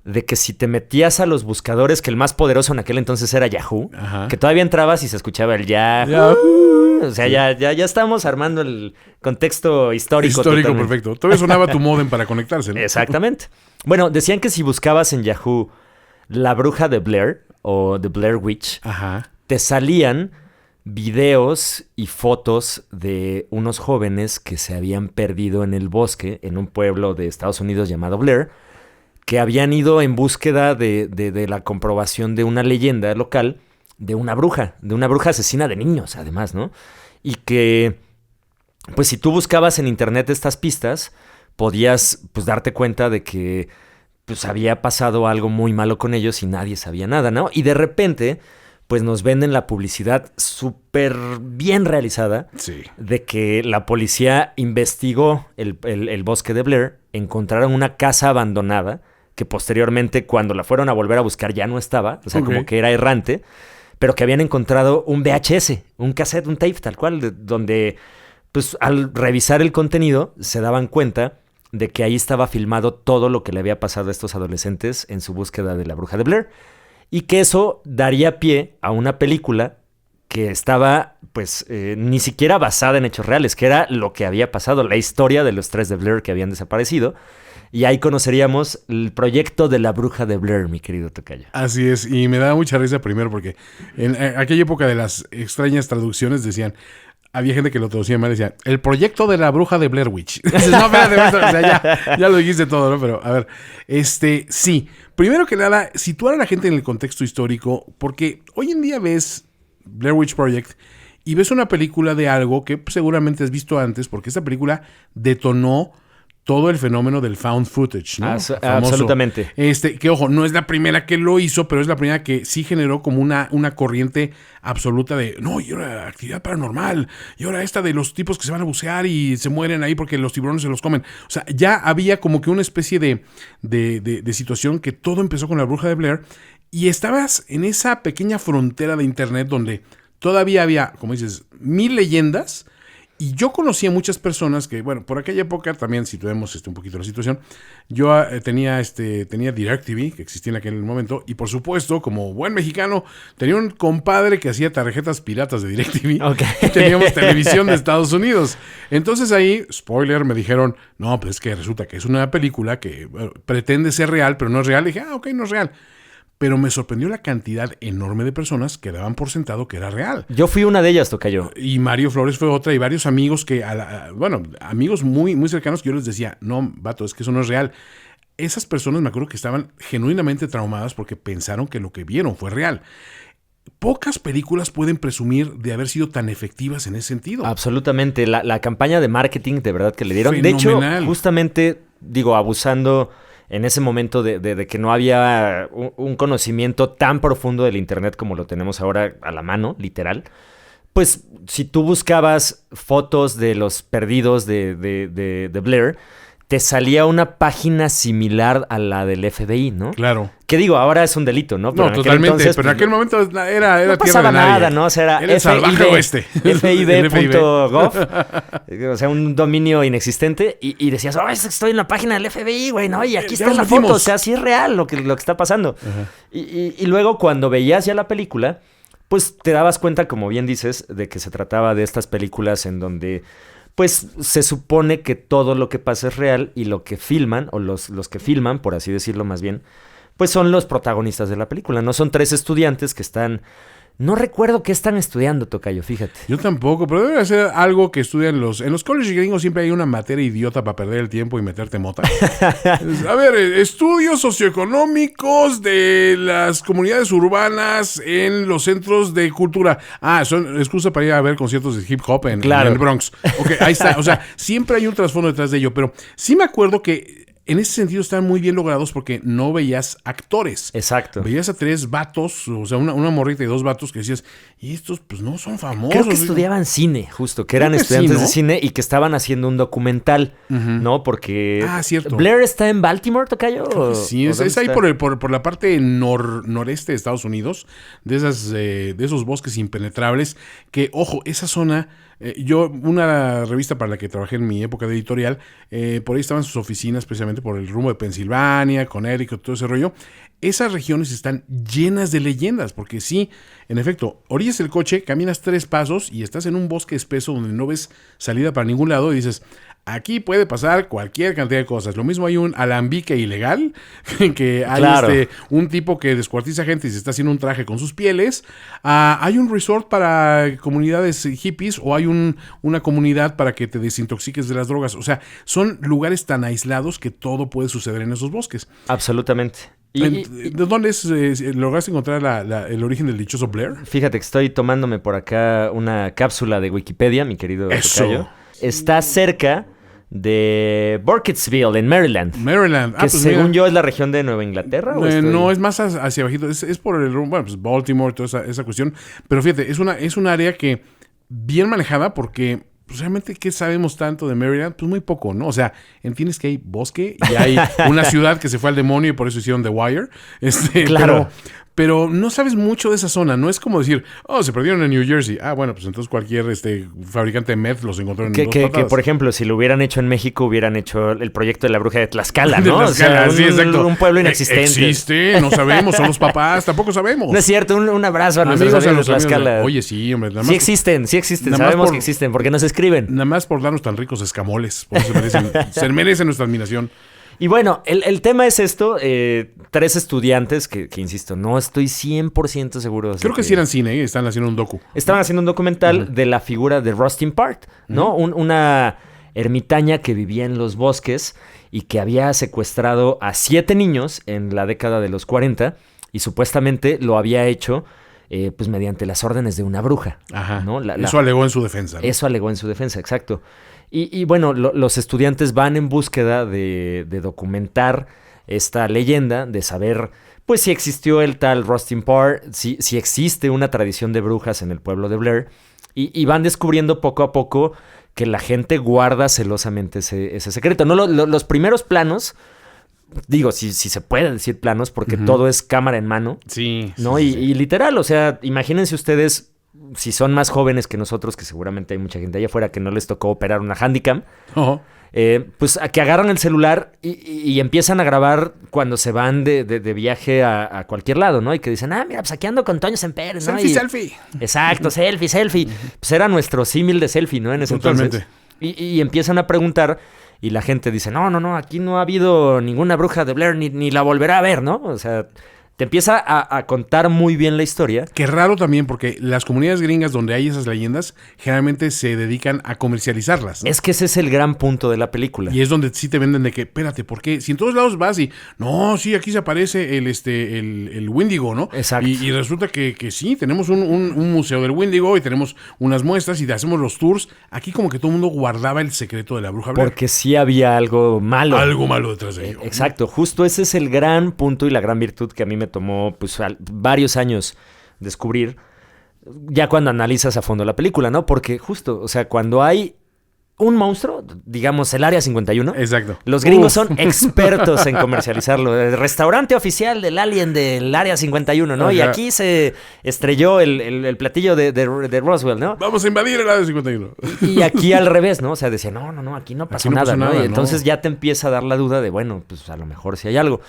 de que si te metías a los buscadores, que el más poderoso en aquel entonces era Yahoo, Ajá. que todavía entrabas y se escuchaba el Yahoo. Yahoo. O sea, ya estamos armando el contexto histórico. Histórico, totalmente. perfecto. Todavía sonaba tu modem para conectarse, ¿no? Exactamente. Bueno, decían que si buscabas en Yahoo la bruja de Blair o The Blair Witch, Ajá. te salían videos y fotos de unos jóvenes que se habían perdido en el bosque, en un pueblo de Estados Unidos llamado Blair, que habían ido en búsqueda de la comprobación de una leyenda local de una bruja asesina de niños, además, ¿no? Y que, pues si tú buscabas en internet estas pistas, podías pues darte cuenta de que pues había pasado algo muy malo con ellos y nadie sabía nada, ¿no? Y de repente, pues nos venden la publicidad súper bien realizada, Sí. de que la policía investigó el bosque de Blair, encontraron una casa abandonada, que posteriormente cuando la fueron a volver a buscar ya no estaba, o sea, Ok. como que era errante, pero que habían encontrado un VHS, un cassette, un tape tal cual, donde pues al revisar el contenido se daban cuenta de que ahí estaba filmado todo lo que le había pasado a estos adolescentes en su búsqueda de la bruja de Blair. Y que eso daría pie a una película que estaba, pues, ni siquiera basada en hechos reales, que era lo que había pasado, la historia de los 3 de Blair que habían desaparecido. Y ahí conoceríamos el proyecto de la bruja de Blair, mi querido tocayo. Así es, y me da mucha risa primero porque en aquella época de las extrañas traducciones decían, había gente que lo traducía mal, decía, el proyecto de la bruja de Blair Witch. Dices, no, espérate, o sea, ya lo dijiste todo, ¿no? Pero, a ver, sí. Primero que nada, situar a la gente en el contexto histórico, porque hoy en día ves Blair Witch Project y ves una película de algo que pues, seguramente has visto antes, porque esta película detonó todo el fenómeno del found footage, ¿no? Absolutamente. Que ojo, no es la primera que lo hizo, pero es la primera que sí generó como una corriente absoluta de, no, y ahora actividad paranormal, y ahora esta de los tipos que se van a bucear y se mueren ahí porque los tiburones se los comen. O sea, ya había como que una especie de situación que todo empezó con la bruja de Blair, y estabas en esa pequeña frontera de internet donde todavía había, como dices, 1000 leyendas. Y yo conocí a muchas personas que, bueno, por aquella época también, si tuviéramos un poquito la situación, yo tenía DirecTV, que existía en aquel momento, y por supuesto, como buen mexicano, tenía un compadre que hacía tarjetas piratas de DirecTV. Okay. Y teníamos televisión de Estados Unidos. Entonces ahí, spoiler, me dijeron, no, pues es que resulta que es una película que pretende ser real, pero no es real. Y dije, ok, no es real. Pero me sorprendió la cantidad enorme de personas que daban por sentado que era real. Yo fui una de ellas, tocayo. Y Mario Flores fue otra, y varios amigos que, amigos muy, muy cercanos que yo les decía, no, vato, es que eso no es real. Esas personas me acuerdo que estaban genuinamente traumadas porque pensaron que lo que vieron fue real. Pocas películas pueden presumir de haber sido tan efectivas en ese sentido. Absolutamente. La campaña de marketing de verdad que le dieron. Fenomenal. De hecho, justamente, abusando en ese momento de que no había un conocimiento tan profundo del internet como lo tenemos ahora a la mano, literal, pues si tú buscabas fotos de los perdidos de Blair, te salía una página similar a la del FBI, ¿no? Claro. Que ahora es un delito, ¿no? Pero no, totalmente, entonces, pero en aquel momento era no pasaba nada, ¿no? O sea, era el salvaje oeste. FIB.gov, o sea, un dominio inexistente, y decías, estoy en la página del FBI, güey, ¿no? Y aquí está la foto, o sea, sí es real lo que está pasando. Y luego cuando veías ya la película, pues te dabas cuenta, como bien dices, de que se trataba de estas películas en donde pues se supone que todo lo que pasa es real y lo que filman, o los que filman, por así decirlo más bien, pues son los protagonistas de la película, ¿no? Son 3 estudiantes que están... No recuerdo qué están estudiando, tocayo, fíjate. Yo tampoco, pero debe ser algo que estudian en los coleges gringos. Siempre hay una materia idiota para perder el tiempo y meterte mota. A ver, estudios socioeconómicos de las comunidades urbanas en los centros de cultura. Son excusa para ir a ver conciertos de hip hop en el Bronx. Ok, ahí está. O sea, siempre hay un trasfondo detrás de ello, pero sí me acuerdo que en ese sentido están muy bien logrados porque no veías actores. Exacto. Veías a 3 vatos, o sea, una morrita y 2 vatos que decías, y estos pues no son famosos. Creo que estudiaban cine, justo, que eran estudiantes de cine y que estaban haciendo un documental, ¿no? Porque cierto. ¿Blair está en Baltimore, tocayo? Sí, es ahí por la parte noreste de Estados Unidos, de esos bosques impenetrables, que, ojo, esa zona... una revista para la que trabajé en mi época de editorial, por ahí estaban sus oficinas precisamente por el rumbo de Pensilvania, Connecticut, todo ese rollo. Esas regiones están llenas de leyendas, porque sí, en efecto, orillas el coche, caminas 3 pasos y estás en un bosque espeso donde no ves salida para ningún lado y dices... Aquí puede pasar cualquier cantidad de cosas. Lo mismo hay un alambique ilegal, que hay un tipo que descuartiza gente y se está haciendo un traje con sus pieles. Hay un resort para comunidades hippies o hay una comunidad para que te desintoxiques de las drogas. O sea, son lugares tan aislados que todo puede suceder en esos bosques. Absolutamente. ¿De dónde lograste encontrar el origen del dichoso Blair? Fíjate que estoy tomándome por acá una cápsula de Wikipedia, mi querido tocayo. Está cerca de Burkittsville, en Maryland. Maryland. Que según yo es la región de Nueva Inglaterra. No, es más hacia abajito. Es por el rumbo, pues Baltimore, toda esa cuestión. Pero fíjate, es un área que bien manejada porque... Pues realmente, ¿qué sabemos tanto de Maryland? Pues muy poco, ¿no? O sea, entiendes que hay bosque y hay una ciudad que se fue al demonio y por eso hicieron The Wire. Claro. pero no sabes mucho de esa zona. No es como decir, se perdieron en New Jersey. Bueno, pues entonces cualquier fabricante de meth los encontró en dos patadas. Que, por ejemplo, si lo hubieran hecho en México, hubieran hecho el proyecto de la bruja de Tlaxcala, ¿no? De Tlaxcala, sí, exacto. Un pueblo inexistente. Existe, no sabemos, son los papás, tampoco sabemos. No es cierto, un abrazo a nuestros amigos de Tlaxcala. Oye, sí, hombre. Sí existen, sabemos que existen, porque nos escriben. Nada más por darnos tan ricos escamoles, por eso se merecen nuestra admiración. Y bueno, el tema es esto, 3 estudiantes que insisto, no estoy 100% seguro. Creo que sí eran cine, están haciendo un docu. Estaban haciendo un documental de la figura de Rustin Park, ¿no? Una ermitaña que vivía en los bosques y que había secuestrado a 7 niños en la década de los 40 y supuestamente lo había hecho pues mediante las órdenes de una bruja. Ajá. ¿no? Eso alegó en su defensa, ¿no? Eso alegó en su defensa, exacto. Y bueno, los estudiantes van en búsqueda de documentar esta leyenda, de saber pues si existió el tal Rustin Parr, si existe una tradición de brujas en el pueblo de Blair, y van descubriendo poco a poco que la gente guarda celosamente ese secreto. ¿No? Los primeros planos, digo, si se puede decir planos, porque todo es cámara en mano. Sí. ¿no? Sí, y literal, o sea, imagínense ustedes, si son más jóvenes que nosotros, que seguramente hay mucha gente allá afuera que no les tocó operar una Handycam, pues a que agarran el celular y empiezan a grabar cuando se van de viaje a cualquier lado, ¿no? Y que dicen, mira, pues aquí ando con Toño Semper, ¿no? Selfie. Exacto, selfie. Pues era nuestro símil de selfie, ¿no? En ese Totalmente. entonces. Y empiezan a preguntar y la gente dice, no, aquí no ha habido ninguna bruja de Blair ni la volverá a ver, ¿no? O sea, te empieza a contar muy bien la historia. Qué raro también, porque las comunidades gringas donde hay esas leyendas generalmente se dedican a comercializarlas, ¿no? Es que ese es el gran punto de la película. Y es donde sí te venden de que, espérate, ¿por qué? Si en todos lados vas y, no, sí, aquí se aparece el Wendigo, ¿no? Exacto. Y resulta que sí, tenemos un museo del Wendigo y tenemos unas muestras y hacemos los tours. Aquí como que todo el mundo guardaba el secreto de la bruja Blair. Porque sí había algo malo. Algo malo detrás de ello. Exacto, justo ese es el gran punto y la gran virtud que a mí me tomó pues varios años descubrir, ya cuando analizas a fondo la película, ¿no? Porque justo, o sea, cuando hay un monstruo, digamos el Área 51, exacto, los gringos son expertos en comercializarlo. El restaurante oficial del Alien del Área 51, ¿no? Ajá. Y aquí se estrelló el platillo de Roswell, ¿no? Vamos a invadir el Área 51. Y aquí al revés, ¿no? O sea, decía, no, aquí no pasó nada, ¿no? Y entonces ya te empieza a dar la duda de, bueno, pues a lo mejor sí hay algo.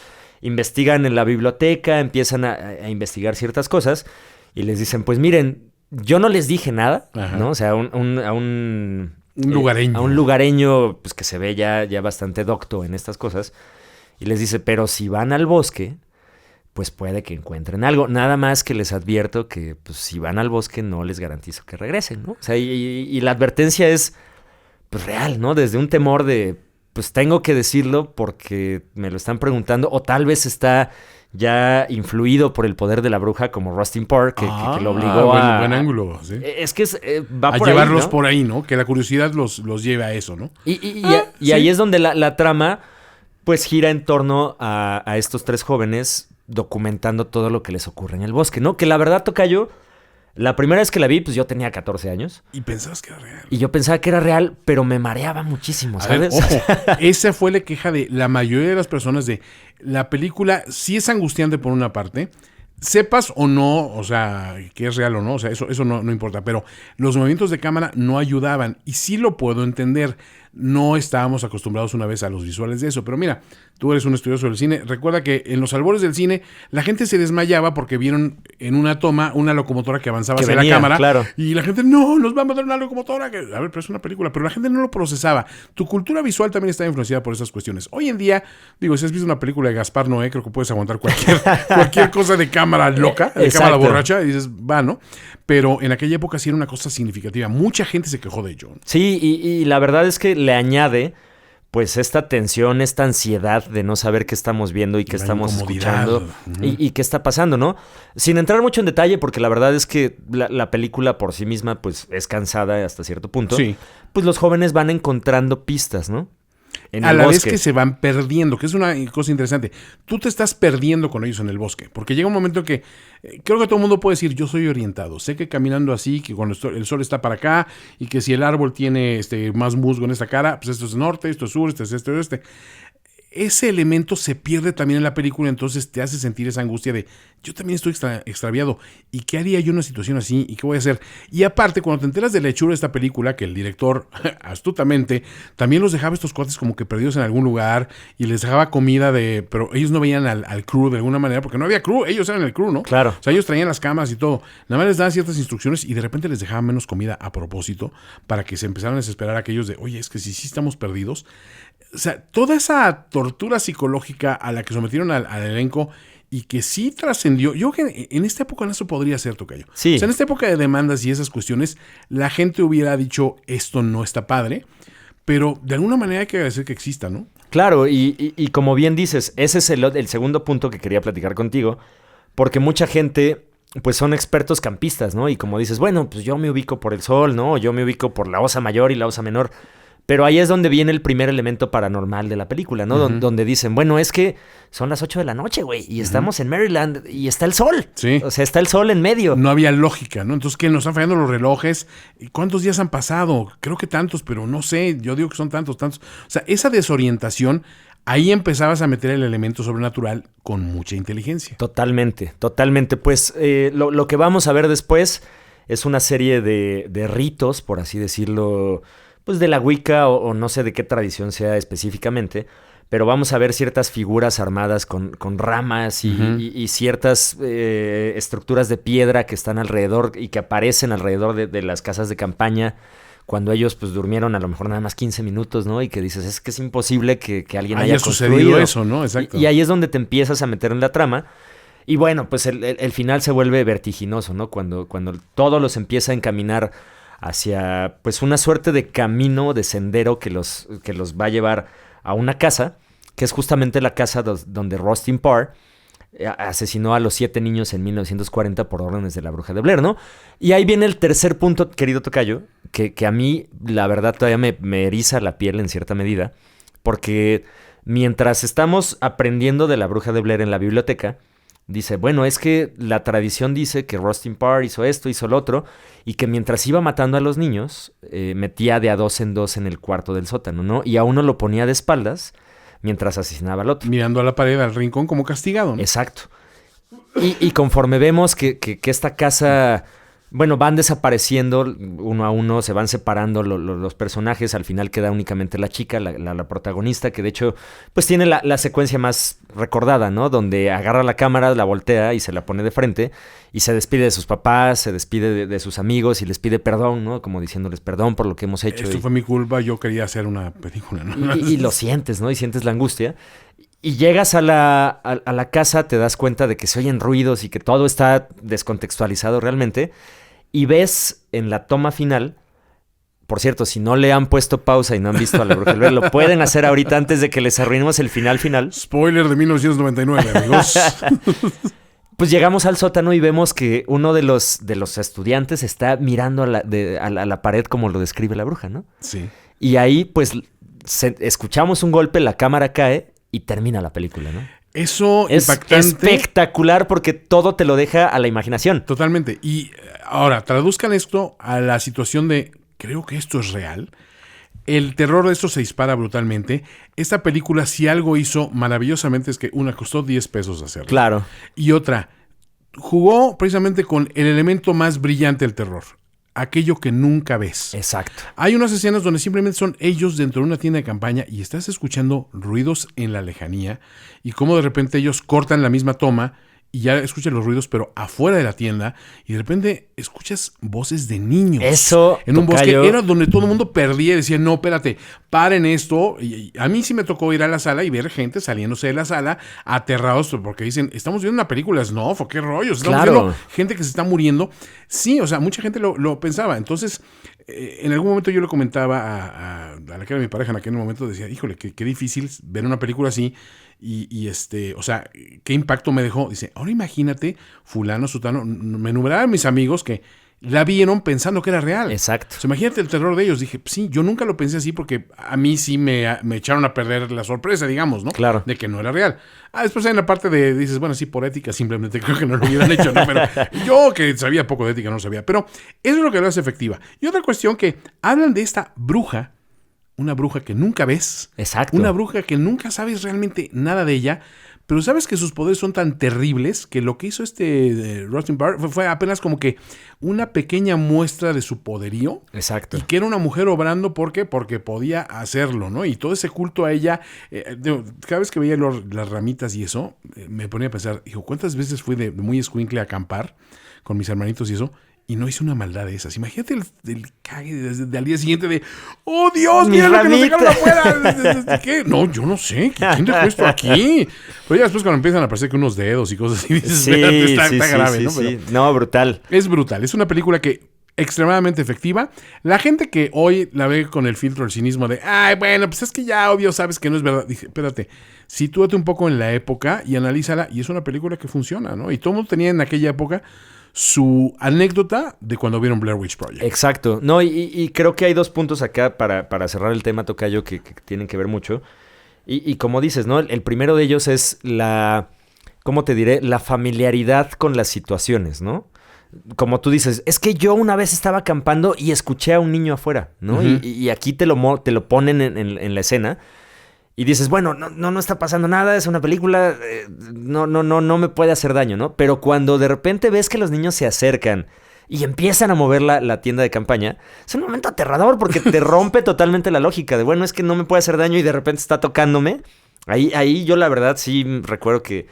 Investigan en la biblioteca, empiezan a investigar ciertas cosas y les dicen, pues miren, yo no les dije nada, ajá, ¿no? O sea, a un lugareño. A un lugareño pues que se ve ya bastante docto en estas cosas. Y les dice, pero si van al bosque, pues puede que encuentren algo. Nada más que les advierto que pues, si van al bosque no les garantizo que regresen, ¿no? O sea, y la advertencia es pues real, ¿no? Desde un temor de, pues tengo que decirlo porque me lo están preguntando, o tal vez está ya influido por el poder de la bruja como Rustin Park, que lo obligó a... Buen ángulo, sí. Es que va a por llevarlos ahí, ¿no? por ahí, ¿no? Que la curiosidad los lleve a eso, ¿no? Y sí. Ahí es donde la trama pues gira en torno a estos 3 jóvenes documentando todo lo que les ocurre en el bosque, ¿no? Que la verdad, tocayo, la primera vez que la vi, pues yo tenía 14 años. Y pensabas que era real. Y yo pensaba que era real, pero me mareaba muchísimo, ¿sabes? A ver, ojo, esa fue la queja de la mayoría de las personas de la película. Sí es angustiante por una parte, sepas o no, o sea, que es real o no, o sea, eso no importa, pero los movimientos de cámara no ayudaban y sí lo puedo entender. No estábamos acostumbrados una vez a los visuales de eso, pero mira, tú eres un estudioso del cine, recuerda que en los albores del cine la gente se desmayaba porque vieron en una toma una locomotora que avanzaba hacia la cámara, claro. Y la gente, no, nos va a matar una locomotora, a ver, pero es una película, pero la gente no lo procesaba. Tu cultura visual también está influenciada por esas cuestiones. Hoy en día, digo, si has visto una película de Gaspar Noé, creo que puedes aguantar cualquier cosa de cámara loca, de cámara borracha, y dices, va, ¿no? Pero en aquella época sí era una cosa significativa. Mucha gente se quejó de ello. Sí, y la verdad es que le añade pues esta tensión, esta ansiedad de no saber qué estamos viendo y qué estamos escuchando y qué está pasando, ¿no? Sin entrar mucho en detalle, porque la verdad es que la película por sí misma pues es cansada hasta cierto punto. Sí. Pues los jóvenes van encontrando pistas, ¿no? A la vez que se van perdiendo, que es una cosa interesante. Tú te estás perdiendo con ellos en el bosque, porque llega un momento que creo que todo el mundo puede decir, yo soy orientado, sé que caminando así, que cuando el sol está para acá, y que si el árbol tiene más musgo en esta cara, pues esto es norte, esto es sur, esto es este, oeste. ese elemento se pierde también en la película, entonces te hace sentir esa angustia de yo también estoy extraviado, ¿y qué haría yo en una situación así? ¿Y qué voy a hacer? Y aparte, cuando te enteras de la hechura de esta película, que el director, astutamente, también los dejaba estos cuates como que perdidos en algún lugar, y les dejaba comida pero ellos no veían al crew de alguna manera, porque no había crew, ellos eran el crew, ¿no? Claro. O sea, ellos traían las camas y todo, nada más les daban ciertas instrucciones y de repente les dejaban menos comida a propósito, para que se empezaran a desesperar aquellos de, oye, es que si sí estamos perdidos. O sea, toda esa tortura psicológica a la que sometieron al elenco y que sí trascendió. Yo creo que en esta época no eso podría ser, tocayo. Sí. O sea, en esta época de demandas y esas cuestiones, la gente hubiera dicho, esto no está padre, pero de alguna manera hay que agradecer que exista, ¿no? Claro, y como bien dices, ese es el segundo punto que quería platicar contigo, porque mucha gente pues son expertos campistas, ¿no? Y como dices, bueno, pues yo me ubico por el sol, ¿no? Yo me ubico por la osa mayor y la osa menor. Pero ahí es donde viene el primer elemento paranormal de la película, ¿no? Uh-huh. Donde dicen, bueno, es que son las 8 de la noche, güey, y estamos en Maryland y está el sol. Sí. O sea, está el sol en medio. No había lógica, ¿no? Entonces, ¿qué? Nos están fallando los relojes. ¿Cuántos días han pasado? Creo que tantos, pero no sé. Yo digo que son tantos. O sea, esa desorientación, ahí empezabas a meter el elemento sobrenatural con mucha inteligencia. Totalmente. Pues lo que vamos a ver después es una serie de ritos, por así decirlo, pues de la Wicca o no sé de qué tradición sea específicamente, pero vamos a ver ciertas figuras armadas con ramas y ciertas estructuras de piedra que están alrededor y que aparecen alrededor de las casas de campaña cuando ellos pues durmieron a lo mejor nada más 15 minutos, ¿no? Y que dices, es que es imposible que alguien haya sucedido eso, ¿no? Exacto. Y ahí es donde te empiezas a meter en la trama. Y bueno, pues el final se vuelve vertiginoso, ¿no? Cuando todo los empieza a encaminar hacia pues una suerte de camino, de sendero que los va a llevar a una casa, que es justamente la casa donde Rustin Parr asesinó a los 7 niños en 1940 por órdenes de la bruja de Blair, ¿no? Y ahí viene el tercer punto, querido tocayo, que a mí la verdad todavía me eriza la piel en cierta medida, porque mientras estamos aprendiendo de la bruja de Blair en la biblioteca, dice, bueno, es que la tradición dice que Rustin Parr hizo esto, hizo lo otro, y que mientras iba matando a los niños, metía de a 2 en 2 en el cuarto del sótano, ¿no? Y a uno lo ponía de espaldas mientras asesinaba al otro. Mirando a la pared, al rincón, como castigado, ¿no? Exacto. Y conforme vemos que esta casa, bueno, van desapareciendo uno a uno, se van separando los personajes, al final queda únicamente la chica, la protagonista, que de hecho pues tiene la secuencia más recordada, ¿no? Donde agarra la cámara, la voltea y se la pone de frente y se despide de sus papás, se despide de sus amigos y les pide perdón, ¿no? Como diciéndoles perdón por lo que hemos hecho. Esto fue mi culpa, yo quería hacer una película, ¿no? Y lo sientes, ¿no? Y sientes la angustia. Y llegas a la casa, te das cuenta de que se oyen ruidos y que todo está descontextualizado realmente. Y ves en la toma final, por cierto, si no le han puesto pausa y no han visto a la bruja del Blair, lo pueden hacer ahorita antes de que les arruinemos el final. Spoiler de 1999, amigos. Pues llegamos al sótano y vemos que uno de los estudiantes está mirando a la pared como lo describe la bruja, ¿no? Sí. Y ahí, pues, escuchamos un golpe, la cámara cae y termina la película, ¿no? Eso es impactante. Espectacular porque todo te lo deja a la imaginación. Totalmente. Y ahora, traduzcan esto a la situación de, creo que esto es real. El terror de esto se dispara brutalmente. Esta película, si algo hizo maravillosamente, es que una costó 10 pesos hacerla. Claro. Y otra, jugó precisamente con el elemento más brillante del terror. Aquello que nunca ves. Exacto. Hay unas escenas donde simplemente son ellos dentro de una tienda de campaña y estás escuchando ruidos en la lejanía y cómo de repente ellos cortan la misma toma y ya escuchas los ruidos, pero afuera de la tienda, y de repente escuchas voces de niños. Eso, en un tocayo, bosque. Era donde todo el mundo perdía y decía, no, espérate, paren esto. Y a mí sí me tocó ir a la sala y ver gente saliéndose de la sala aterrados porque dicen, estamos viendo una película Snuff, ¿o qué rollos? Estamos viendo gente que se está muriendo. Sí, o sea, mucha gente lo pensaba. Entonces, en algún momento yo le comentaba a la que era mi pareja en aquel momento, decía, híjole, qué difícil ver una película así. Y o sea, ¿qué impacto me dejó? Dice, ahora imagínate, fulano, sutano, me enumeraban mis amigos que la vieron pensando que era real. Exacto. O sea, imagínate el terror de ellos. Dije, sí, yo nunca lo pensé así porque a mí sí me echaron a perder la sorpresa, digamos, ¿no? Claro. De que no era real. Después hay en la parte de, dices, bueno, sí, por ética, simplemente creo que no lo hubieran hecho, ¿no? Pero yo que sabía poco de ética, no lo sabía. Pero eso es lo que lo hace efectiva. Y otra cuestión que hablan de esta bruja una bruja que nunca ves. Exacto. Una bruja que nunca sabes realmente nada de ella, pero sabes que sus poderes son tan terribles que lo que hizo Roisin Barr fue apenas como que una pequeña muestra de su poderío. Exacto. Y que era una mujer obrando, ¿por qué? Porque podía hacerlo, ¿no? Y todo ese culto a ella, cada vez que veía las ramitas y eso, me ponía a pensar, hijo, ¿cuántas veces fui de muy escuincle a acampar con mis hermanitos y eso? Y no hice una maldad de esas. Imagínate el cague desde al día siguiente de ¡oh, Dios! ¡Mira lo que nos dejaron afuera! ¿Qué? No, yo no sé. ¿Quién dejó esto aquí? Pero ya después cuando empiezan a aparecer que unos dedos y cosas así, dices, está grave, ¿no? Sí. No, brutal. Es brutal. Es una película que extremadamente efectiva. La gente que hoy la ve con el filtro del cinismo de ¡ay, bueno, pues es que ya obvio sabes que no es verdad! Dije, espérate, sitúate un poco en la época y analízala. Y es una película que funciona, ¿no? Y todo el mundo tenía en aquella época su anécdota de cuando vieron Blair Witch Project. Exacto. No, y creo que hay dos puntos acá para cerrar el tema, tocayo, que tienen que ver mucho. Y como dices, ¿no? El primero de ellos es ¿cómo te diré? La familiaridad con las situaciones, ¿no? Como tú dices, es que yo una vez estaba acampando y escuché a un niño afuera, ¿no? Uh-huh. Y aquí te lo ponen en la escena. Y dices, bueno, no está pasando nada, es una película, no me puede hacer daño, ¿no? Pero cuando de repente ves que los niños se acercan y empiezan a mover la tienda de campaña, es un momento aterrador porque te rompe totalmente la lógica de, bueno, es que no me puede hacer daño y de repente está tocándome. Ahí yo la verdad sí recuerdo que,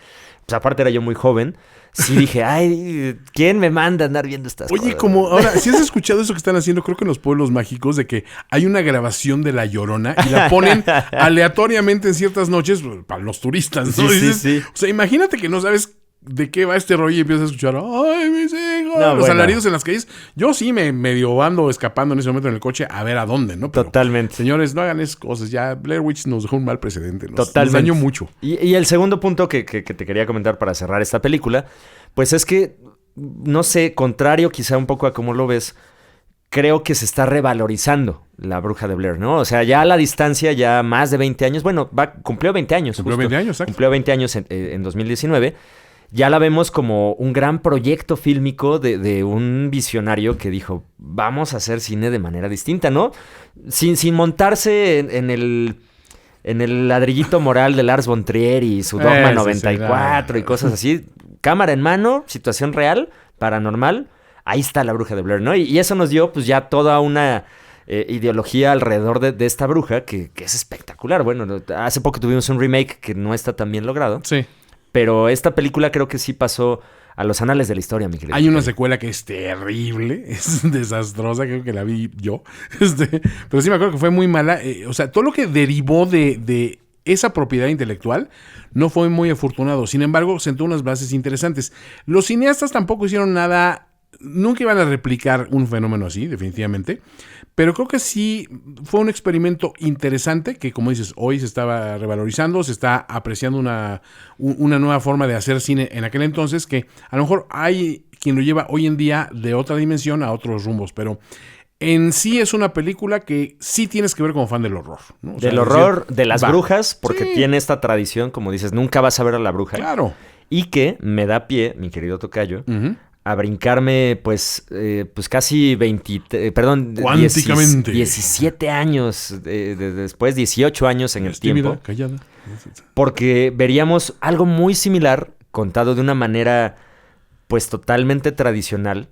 pues aparte era yo muy joven, sí dije, ay, ¿quién me manda a andar viendo estas cosas? Oye, como ahora, si has escuchado eso que están haciendo, creo que en los pueblos mágicos, de que hay una grabación de La Llorona y la ponen aleatoriamente en ciertas noches para los turistas, ¿no? Sí. O sea, imagínate que no sabes de qué va este rollo y empiezas a escuchar, ¡ay, mis hijos! Los alaridos en las calles. Yo sí me medio ando escapando en ese momento en el coche a ver a dónde, ¿no? Pero, totalmente. Señores, no hagan esas cosas. Ya Blair Witch nos dejó un mal precedente. Nos dañó mucho. Y el segundo punto que te quería comentar para cerrar esta película, pues es que, no sé, contrario quizá un poco a cómo lo ves, creo que se está revalorizando La Bruja de Blair, ¿no? O sea, ya a la distancia, ya más de 20 años, bueno, cumplió 20 años. Cumplió 20 años, exacto. Cumplió 20 años en 2019. Ya la vemos como un gran proyecto fílmico de un visionario que dijo, vamos a hacer cine de manera distinta, ¿no? Sin montarse en el ladrillito moral de Lars von Trier y su Dogma 94 y cosas así. Cámara en mano, situación real, paranormal. Ahí está La Bruja de Blair, ¿no? Y eso nos dio pues ya toda una ideología alrededor de esta bruja que es espectacular. Bueno, hace poco tuvimos un remake que no está tan bien logrado. Sí. Pero esta película creo que sí pasó a los anales de la historia, mi querido. Hay una secuela que es terrible, es desastrosa, creo que la vi yo. Pero sí me acuerdo que fue muy mala. O sea, todo lo que derivó de esa propiedad intelectual no fue muy afortunado. Sin embargo, sentó unas bases interesantes. Los cineastas tampoco hicieron nada. Nunca iban a replicar un fenómeno así, definitivamente. Pero creo que sí fue un experimento interesante que, como dices, hoy se estaba revalorizando, se está apreciando una nueva forma de hacer cine en aquel entonces, que a lo mejor hay quien lo lleva hoy en día de otra dimensión a otros rumbos, pero en sí es una película que sí tienes que ver como fan del horror, ¿no? O sea, del horror, de las brujas, porque tiene esta tradición, como dices, nunca vas a ver a la bruja. Claro. Y que me da pie, mi querido tocayo, a brincarme, pues casi 17 años después, 18 años en el tiempo. Callada. Porque veríamos algo muy similar, contado de una manera, pues, totalmente tradicional,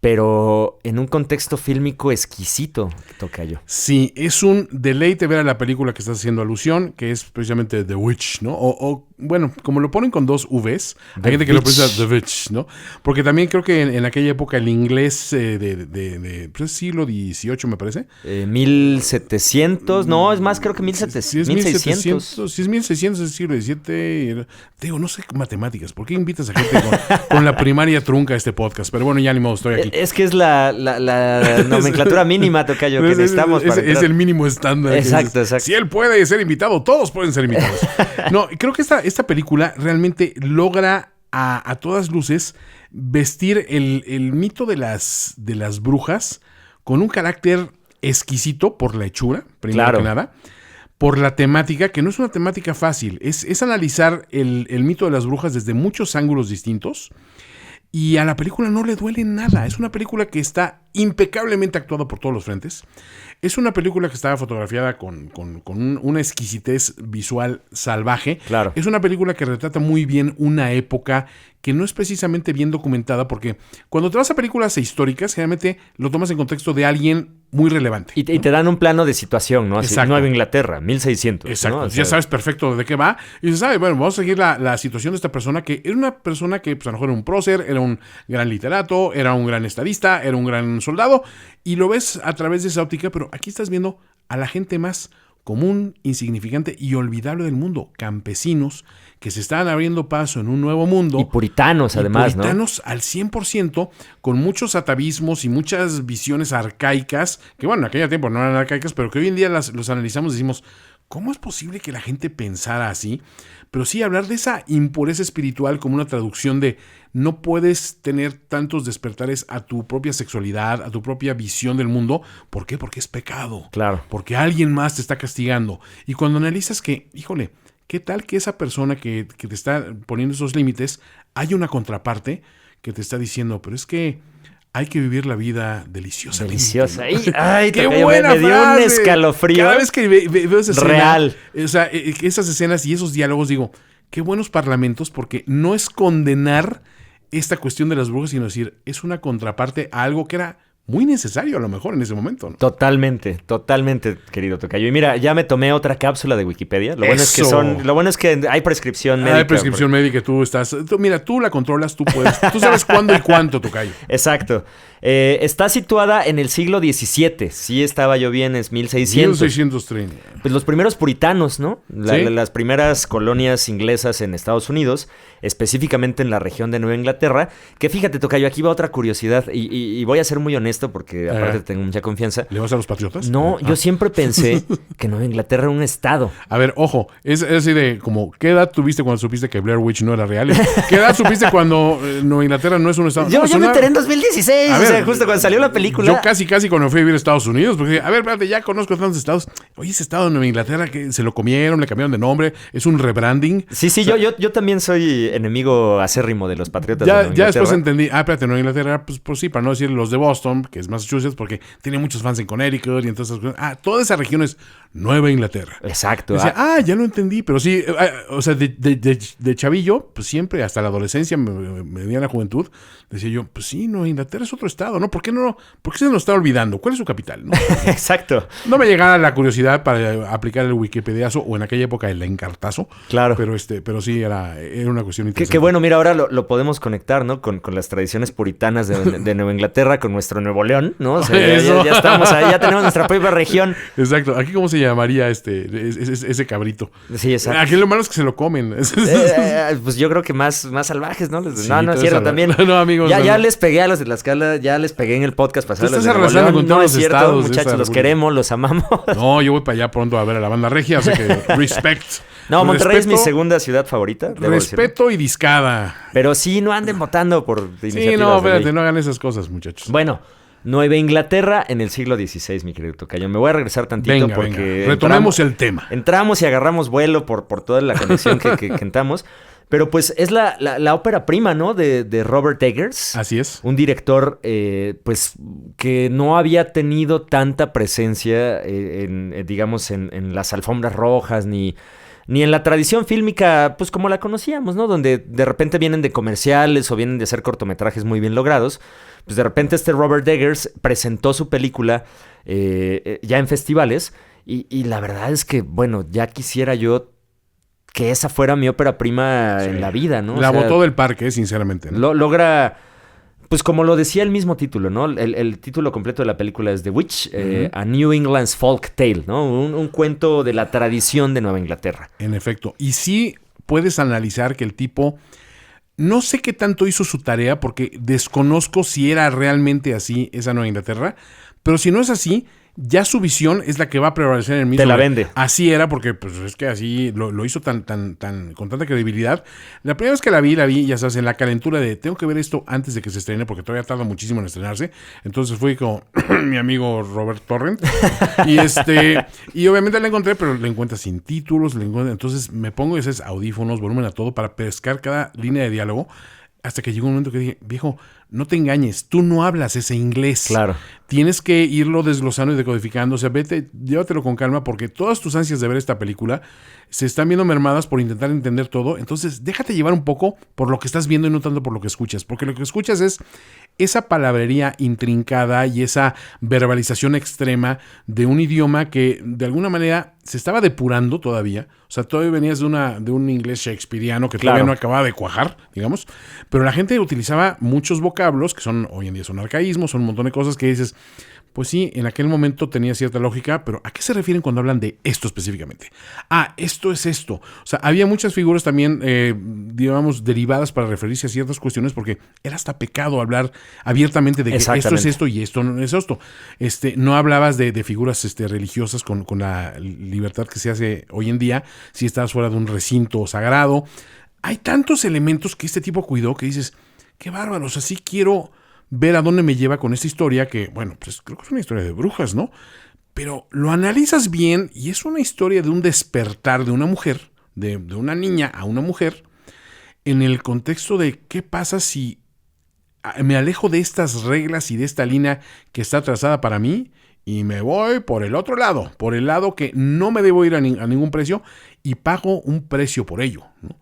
pero en un contexto fílmico exquisito, tocayo. Sí, es un deleite ver a la película que estás haciendo alusión, que es precisamente The Witch, ¿no? O bueno, como lo ponen con dos Vs, hay gente que lo pronuncia The Witch, ¿no? Porque también creo que en aquella época el inglés de pues, siglo XVIII, me parece. 1700, no, es más, creo que 1700. Si es 1600. Si es 1600, es siglo XVII. Digo, no sé matemáticas. ¿Por qué invitas a gente con la primaria trunca a este podcast? Pero bueno, ya ni modo, estoy aquí. Es que es la nomenclatura mínima, tocayo, que necesitamos para es el mínimo estándar. Exacto. Si él puede ser invitado, todos pueden ser invitados. No, creo que esta película realmente logra a todas luces vestir el mito de las brujas con un carácter exquisito por la hechura, primero que nada, por la temática, que no es una temática fácil, es analizar el mito de las brujas desde muchos ángulos distintos. Y a la película no le duele nada. Es una película que está impecablemente actuada por todos los frentes. Es una película que está fotografiada con una exquisitez visual salvaje. Claro. Es una película que retrata muy bien una época que no es precisamente bien documentada, porque cuando te vas a películas históricas, generalmente lo tomas en contexto de alguien muy relevante. Y te dan un plano de situación, ¿no? Así, Exacto. Nueva Inglaterra, 1600. Exacto. ¿no? O Ya sea, sabes perfecto de qué va. Y se sabe, bueno, vamos a seguir la situación de esta persona, que era una persona que pues, a lo mejor era un prócer, era un gran literato, era un gran estadista, era un gran soldado, y lo ves a través de esa óptica, pero aquí estás viendo a la gente más común, insignificante y olvidable del mundo. Campesinos que se están abriendo paso en un nuevo mundo. Y puritanos, además, puritanos al 100%, con muchos atavismos y muchas visiones arcaicas, que bueno, en aquel tiempo no eran arcaicas, pero que hoy en día los analizamos y decimos, ¿cómo es posible que la gente pensara así? Pero sí hablar de esa impureza espiritual como una traducción de no puedes tener tantos despertares a tu propia sexualidad, a tu propia visión del mundo. ¿Por qué? Porque es pecado. Claro. Porque alguien más te está castigando. Y cuando analizas que, híjole, ¿qué tal que esa persona que te está poniendo esos límites, hay una contraparte que te está diciendo, pero es que hay que vivir la vida deliciosamente? Deliciosa. ¿No? Ay, ¡Qué tocayo, buena me dio frase! un escalofrío. Cada vez que veo esa escena, real. O sea, esas escenas y esos diálogos, digo, qué buenos parlamentos, porque no es condenar esta cuestión de las brujas, sino decir, es una contraparte a algo que era muy necesario a lo mejor en ese momento, ¿no? Totalmente, querido tocayo. Y mira, ya me tomé otra cápsula de Wikipedia. Lo Eso. bueno es que hay prescripción médica. Hay prescripción médica, mira, tú la controlas, tú puedes. Tú sabes cuándo y cuánto, tocayo. Exacto. Está situada en el siglo XVII. Sí, estaba yo bien, es 1600. 1630. Pues los primeros puritanos, ¿no? ¿Sí? Las primeras colonias inglesas en Estados Unidos, específicamente en la región de Nueva Inglaterra. Que fíjate, tocayo, aquí va otra curiosidad. Y voy a ser muy honesto porque aparte tengo mucha confianza. ¿Le vas a los patriotas? No, yo siempre pensé que Nueva Inglaterra era un estado. A ver, ojo, es así de como, ¿qué edad tuviste cuando supiste que Blair Witch no era real? ¿Qué edad supiste cuando Nueva Inglaterra no es un estado? Yo No, me enteré en 2016, A ver, o sea, justo cuando salió la película. Yo casi cuando fui a vivir a Estados Unidos, porque a ver, espérate, ya conozco tantos estados. Oye, ese estado de Nueva Inglaterra que se lo comieron, le cambiaron de nombre, es un rebranding. Sí, o sea, yo también soy enemigo acérrimo de los patriotas de Ya, Nueva ya Inglaterra. después entendí, espérate, Nueva Inglaterra, pues sí, para no decir los de Boston, que es Massachusetts, porque tiene muchos fans en Connecticut y entonces, toda esa región es Nueva Inglaterra. Exacto. Decía, ya lo entendí, pero sí, o sea, de chavillo, pues siempre, hasta la adolescencia, mediana juventud, decía yo, pues sí, Nueva Inglaterra es otro estado, ¿no? ¿Por qué se nos está olvidando? ¿Cuál es su capital? ¿No? Exacto. No me llegaba la curiosidad para aplicar el Wikipediazo o en aquella época el encartazo. Claro. Pero sí era una cuestión interesante. Que bueno, mira, ahora lo podemos conectar, ¿no? Con las tradiciones puritanas de Nueva Inglaterra, con nuestro Nuevo León, ¿no? O sea, ya estamos ahí, ya tenemos nuestra propia región. Exacto. ¿Aquí cómo se llamaría ese cabrito? Sí, exacto. Aquí lo malo es que se lo comen. Pues yo creo que más salvajes, ¿no? Sí, No, es cierto, también. No, amigos. Ya les pegué a los de Tlaxcala, ya les pegué en el podcast pasado. Tú estás los de Nuevo arrasando León. con todos No los es cierto, estados de muchachos, esta los república. queremos, los amamos. No, yo voy para allá pronto a ver a la banda regia, así que respect. No, Monterrey es mi Respeto- segunda ciudad favorita. debo decirlo. Respeto y discada. Pero sí, no anden votando por iniciativas Sí, no, de espérate, ley. no hagan esas cosas, muchachos. Bueno, Nueva Inglaterra en el siglo XVI, mi querido tocayo. Me voy a regresar tantito Venga, porque... venga. Retomemos el tema. Entramos y agarramos vuelo por toda la conexión que entramos. Pero pues es la ópera prima, ¿no? De Robert Eggers. Así es. Un director, pues, que no había tenido tanta presencia, digamos, en las alfombras rojas, ni en la tradición fílmica, pues, como la conocíamos, ¿no? Donde de repente vienen de comerciales o vienen de hacer cortometrajes muy bien logrados. Pues de repente Robert Eggers presentó su película ya en festivales y la verdad es que, bueno, ya quisiera yo que esa fuera mi ópera prima en la vida, ¿no? La O sea, botó del parque, sinceramente, ¿no? logra, pues como lo decía el mismo título, ¿no? El título completo de la película es The Witch, A New England's Folk Tale, ¿no? Un cuento de la tradición de Nueva Inglaterra. En efecto. Y sí puedes analizar que el tipo... No sé qué tanto hizo su tarea porque desconozco si era realmente así esa Nueva Inglaterra, pero si no es así, ya su visión es la que va a prevalecer en el mismo. Te la vende. Así era porque pues es que así lo hizo tan con tanta credibilidad. La primera vez que la vi, ya sabes, en la calentura de tengo que ver esto antes de que se estrene porque todavía tarda muchísimo en estrenarse. Entonces fui con mi amigo Robert Torrent y obviamente la encontré, pero la encuentras sin títulos, entonces me pongo esos audífonos, volumen a todo para pescar cada línea de diálogo. hasta que llegó un momento que dije, viejo, no te engañes, tú no hablas ese inglés. Claro. Tienes que irlo desglosando y decodificando. O sea, vete, llévatelo con calma porque todas tus ansias de ver esta película se están viendo mermadas por intentar entender todo. Entonces, déjate llevar un poco por lo que estás viendo y no tanto por lo que escuchas. Porque lo que escuchas es esa palabrería intrincada y esa verbalización extrema de un idioma que de alguna manera se estaba depurando todavía. O sea, todavía venías de un inglés shakespeariano que todavía no acababa de cuajar, digamos. Pero la gente utilizaba muchos vocablos que hoy en día son arcaísmos, son un montón de cosas que dices, pues sí, en aquel momento tenía cierta lógica, pero ¿a qué se refieren cuando hablan de esto específicamente? Ah, esto es esto. O sea, había muchas figuras también, digamos, derivadas para referirse a ciertas cuestiones porque era hasta pecado hablar abiertamente de que esto es esto y esto no es esto. No hablabas de figuras religiosas con la libertad que se hace hoy en día si estás fuera de un recinto sagrado. Hay tantos elementos que este tipo cuidó que dices, qué bárbaro, o sea, sí quiero ver a dónde me lleva con esta historia que, bueno, pues creo que es una historia de brujas, ¿no? Pero lo analizas bien y es una historia de un despertar de una mujer, de una niña a una mujer, en el contexto de qué pasa si me alejo de estas reglas y de esta línea que está trazada para mí y me voy por el otro lado, por el lado que no me debo ir a ningún precio y pago un precio por ello, ¿no?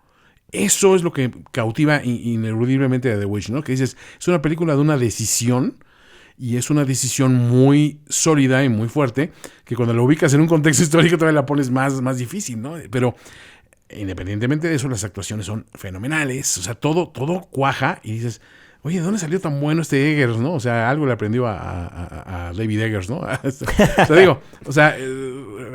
Eso es lo que cautiva ineludiblemente a The Witch, ¿no? Que dices, es una película de una decisión y es una decisión muy sólida y muy fuerte que cuando la ubicas en un contexto histórico todavía la pones más difícil, ¿no? Pero independientemente de eso, las actuaciones son fenomenales, o sea, todo cuaja y dices, oye, ¿de dónde salió tan bueno este Eggers, no? O sea, algo le aprendió a David Eggers, ¿no? Te digo, o sea,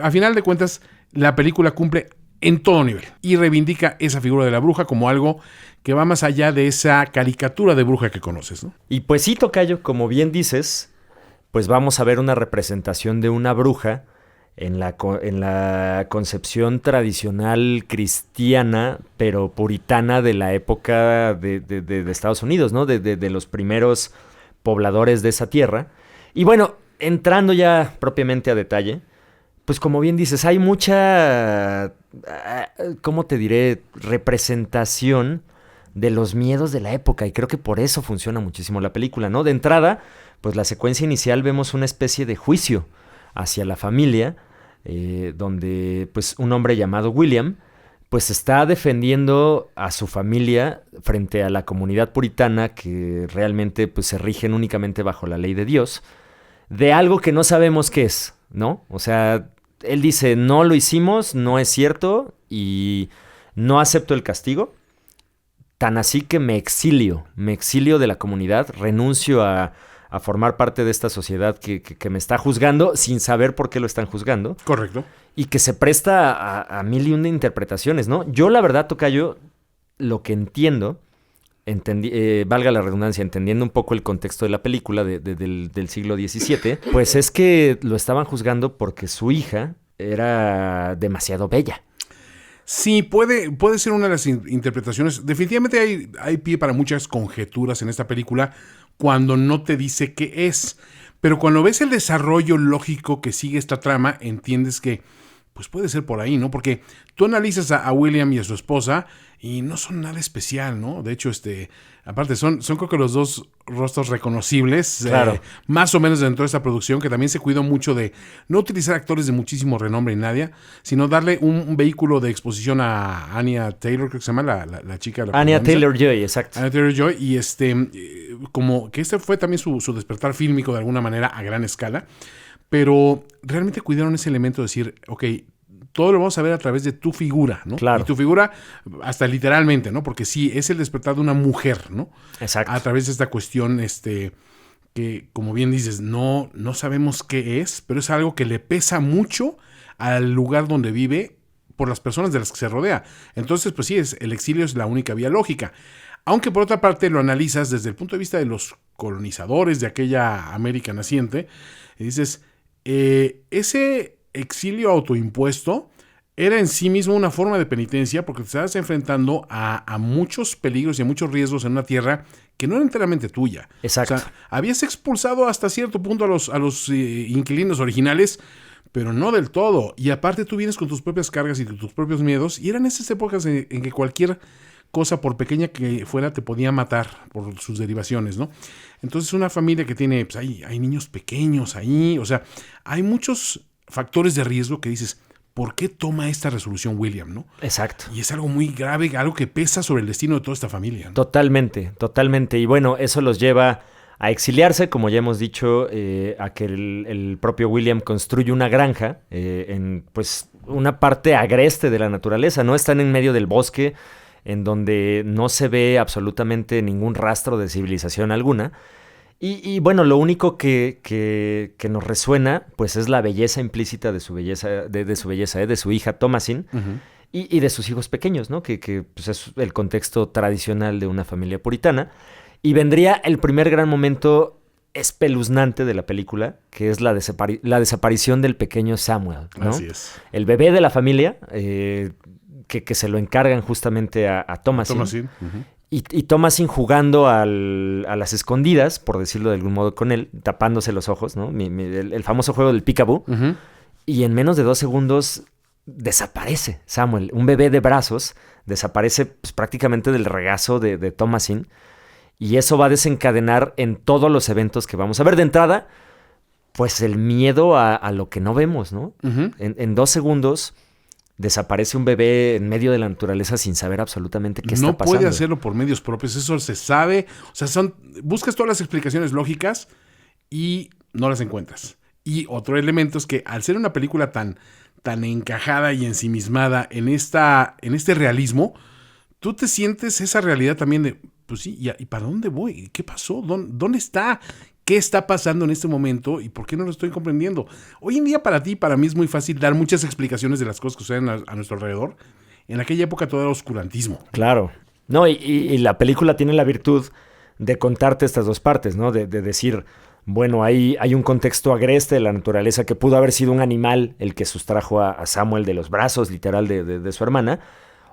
a final de cuentas, la película cumple en todo nivel y reivindica esa figura de la bruja como algo que va más allá de esa caricatura de bruja que conoces, ¿no? Y pues sí, tocayo, como bien dices, pues vamos a ver una representación de una bruja en la concepción tradicional cristiana, pero puritana de la época de Estados Unidos, ¿no? De los primeros pobladores de esa tierra. Y bueno, entrando ya propiamente a detalle, pues como bien dices, hay mucha, ¿cómo te diré?, representación de los miedos de la época y creo que por eso funciona muchísimo la película, ¿no? De entrada, pues la secuencia inicial vemos una especie de juicio hacia la familia, donde pues un hombre llamado William pues está defendiendo a su familia frente a la comunidad puritana que realmente pues se rigen únicamente bajo la ley de Dios, de algo que no sabemos qué es, ¿no? O sea, él dice, no lo hicimos, no es cierto y no acepto el castigo. Tan así que me exilio de la comunidad, renuncio a formar parte de esta sociedad que me está juzgando sin saber por qué lo están juzgando. Correcto. Y que se presta a mil y un de interpretaciones, ¿no? Yo la verdad, tocayo, lo que entiendo, valga la redundancia, entendiendo un poco el contexto de la película del siglo XVII, pues es que lo estaban juzgando porque su hija era demasiado bella. Sí, puede ser una de las interpretaciones. Definitivamente hay pie para muchas conjeturas en esta película cuando no te dice qué es. Pero cuando ves el desarrollo lógico que sigue esta trama, entiendes que pues puede ser por ahí, ¿no? Porque tú analizas a William y a su esposa y no son nada especial, ¿no? De hecho, aparte son creo que los dos rostros reconocibles, claro. Más o menos dentro de esta producción, que también se cuidó mucho de no utilizar actores de muchísimo renombre ni nadie, sino darle un vehículo de exposición a Anya Taylor, creo que se llama la chica. Anya Taylor-Joy, exacto. Anya Taylor-Joy, y como que fue también su despertar fílmico de alguna manera a gran escala, pero realmente cuidaron ese elemento de decir, ok, todo lo vamos a ver a través de tu figura, ¿no? Claro. Y tu figura, hasta literalmente, ¿no? Porque sí, es el despertar de una mujer, ¿no? Exacto. A través de esta cuestión, que, como bien dices, no sabemos qué es, pero es algo que le pesa mucho al lugar donde vive por las personas de las que se rodea. Entonces, pues sí, el exilio es la única vía lógica. Aunque por otra parte lo analizas desde el punto de vista de los colonizadores de aquella América naciente, y dices, ese exilio autoimpuesto era en sí mismo una forma de penitencia porque te estabas enfrentando a muchos peligros y a muchos riesgos en una tierra que no era enteramente tuya. Exacto. O sea, habías expulsado hasta cierto punto a los inquilinos originales, pero no del todo. Y aparte tú vienes con tus propias cargas y tus propios miedos, y eran esas épocas en que cualquier cosa, por pequeña que fuera, te podía matar por sus derivaciones, ¿no? Entonces una familia que tiene, pues hay niños pequeños ahí, o sea, hay muchos factores de riesgo que dices, ¿por qué toma esta resolución William, no? Exacto. Y es algo muy grave, algo que pesa sobre el destino de toda esta familia, ¿no? Totalmente, totalmente. Y bueno, eso los lleva a exiliarse, como ya hemos dicho, a que el propio William construye una granja en pues una parte agreste de la naturaleza, ¿no? Están en medio del bosque, en donde no se ve absolutamente ningún rastro de civilización alguna. Y bueno, lo único que nos resuena, pues es la belleza implícita de su belleza, de su hija Thomasin, Uh-huh. y de sus hijos pequeños, ¿no? Que pues es el contexto tradicional de una familia puritana. Y vendría el primer gran momento espeluznante de la película, que es la desaparición del pequeño Samuel, ¿no? Así es. El bebé de la familia, que se lo encargan justamente a Thomasin. Thomasin. Uh-huh. Y Thomasin jugando a las escondidas, por decirlo de algún modo, con él, tapándose los ojos, ¿no? El famoso juego del peekaboo. Uh-huh. Y en menos de 2 segundos desaparece Samuel. Un bebé de brazos desaparece pues, prácticamente del regazo de Thomasin. Y eso va a desencadenar en todos los eventos que vamos a ver. De entrada, pues el miedo a lo que no vemos, ¿no? Uh-huh. En 2 segundos desaparece un bebé en medio de la naturaleza sin saber absolutamente qué está No pasando. puede hacerlo por medios propios, eso se sabe. O sea, buscas todas las explicaciones lógicas y no las encuentras. Y otro elemento es que al ser una película tan encajada y ensimismada en este realismo, tú te sientes esa realidad también de, pues sí, ¿y para dónde voy? ¿Qué pasó? ¿Dónde está? ¿Qué está pasando en este momento y por qué no lo estoy comprendiendo? Hoy en día para ti y para mí es muy fácil dar muchas explicaciones de las cosas que suceden a nuestro alrededor. En aquella época todo era oscurantismo. Claro. No, y la película tiene la virtud de contarte estas dos partes, ¿no? De decir, bueno, hay un contexto agreste de la naturaleza que pudo haber sido un animal el que sustrajo a Samuel de los brazos, literal, de su hermana,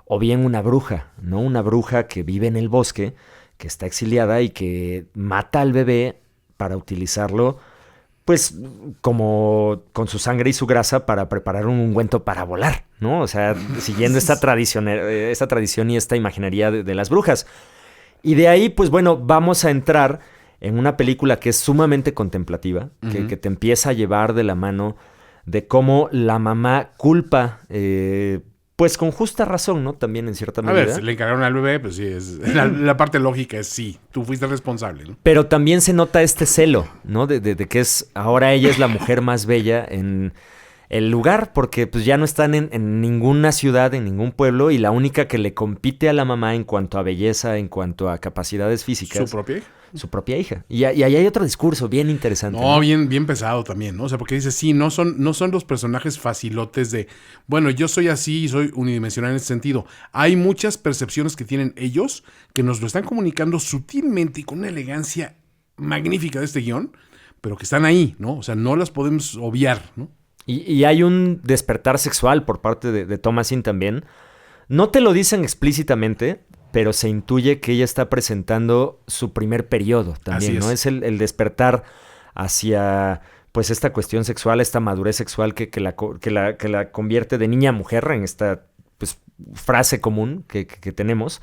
o bien una bruja, ¿no? Una bruja que vive en el bosque, que está exiliada y que mata al bebé para utilizarlo, pues, como con su sangre y su grasa para preparar un ungüento para volar, ¿no? O sea, siguiendo esta tradición y esta imaginería de las brujas. Y de ahí, pues bueno, vamos a entrar en una película que es sumamente contemplativa, Uh-huh. que te empieza a llevar de la mano de cómo la mamá culpa, pues con justa razón, ¿no? También en cierta A medida. ver, si le encargaron al bebé, pues sí, la parte lógica es sí, tú fuiste responsable, ¿no? Pero también se nota este celo, ¿no? De que ahora ella es la mujer más bella en el lugar, porque pues ya no están en ninguna ciudad, en ningún pueblo, y la única que le compite a la mamá en cuanto a belleza, en cuanto a capacidades físicas. Su propia hija. Y ahí hay otro discurso bien interesante. No, bien pesado también, ¿no? O sea, porque dice, sí, no son los personajes facilotes de, bueno, yo soy así y soy unidimensional en ese sentido. Hay muchas percepciones que tienen ellos que nos lo están comunicando sutilmente y con una elegancia magnífica de este guión, pero que están ahí, ¿no? O sea, no las podemos obviar, ¿no? Y hay un despertar sexual por parte de Thomasin también. No te lo dicen explícitamente, pero se intuye que ella está presentando su primer periodo también, ¿no? Es el despertar hacia, pues, esta cuestión sexual, esta madurez sexual que la convierte de niña a mujer en esta, pues, frase común que tenemos,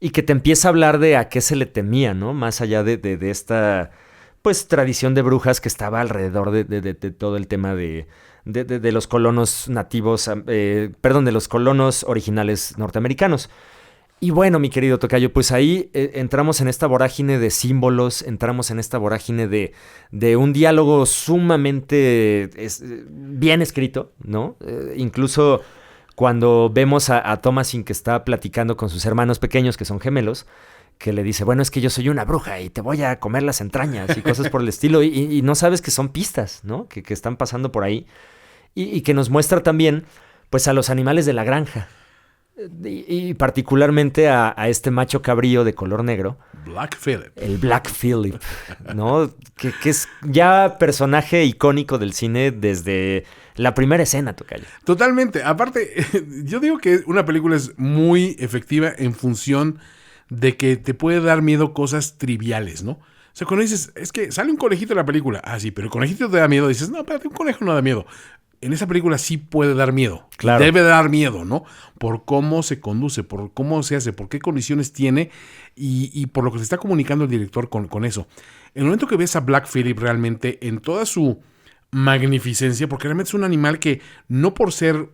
y que te empieza a hablar de a qué se le temía, ¿no? Más allá de esta, pues, tradición de brujas que estaba alrededor de todo el tema de los colonos nativos, de los colonos originales norteamericanos. Y bueno, mi querido tocayo, pues ahí entramos en esta vorágine de símbolos, entramos en esta vorágine de un diálogo sumamente bien escrito, ¿no? Incluso cuando vemos a Thomasin que está platicando con sus hermanos pequeños, que son gemelos, que le dice, bueno, es que yo soy una bruja y te voy a comer las entrañas y cosas por el estilo, y no sabes que son pistas, ¿no? Que están pasando por ahí, y que nos muestra también, pues, a los animales de la granja. Y particularmente a este macho cabrío de color negro. Black Phillip. El Black Phillip, ¿no? que es ya personaje icónico del cine desde la primera escena, tocayo. Totalmente. Aparte, yo digo que una película es muy efectiva en función de que te puede dar miedo cosas triviales, ¿no? O sea, cuando dices, es que sale un conejito en la película. Ah, sí, pero el conejito te da miedo. Dices, no, espérate, un conejo no da miedo. en esa película sí puede dar miedo. Claro. Debe dar miedo, ¿no? Por cómo se conduce, por cómo se hace, por qué condiciones tiene y por lo que se está comunicando el director con eso. En el momento que ves a Black Phillip realmente en toda su magnificencia, porque realmente es un animal que no por ser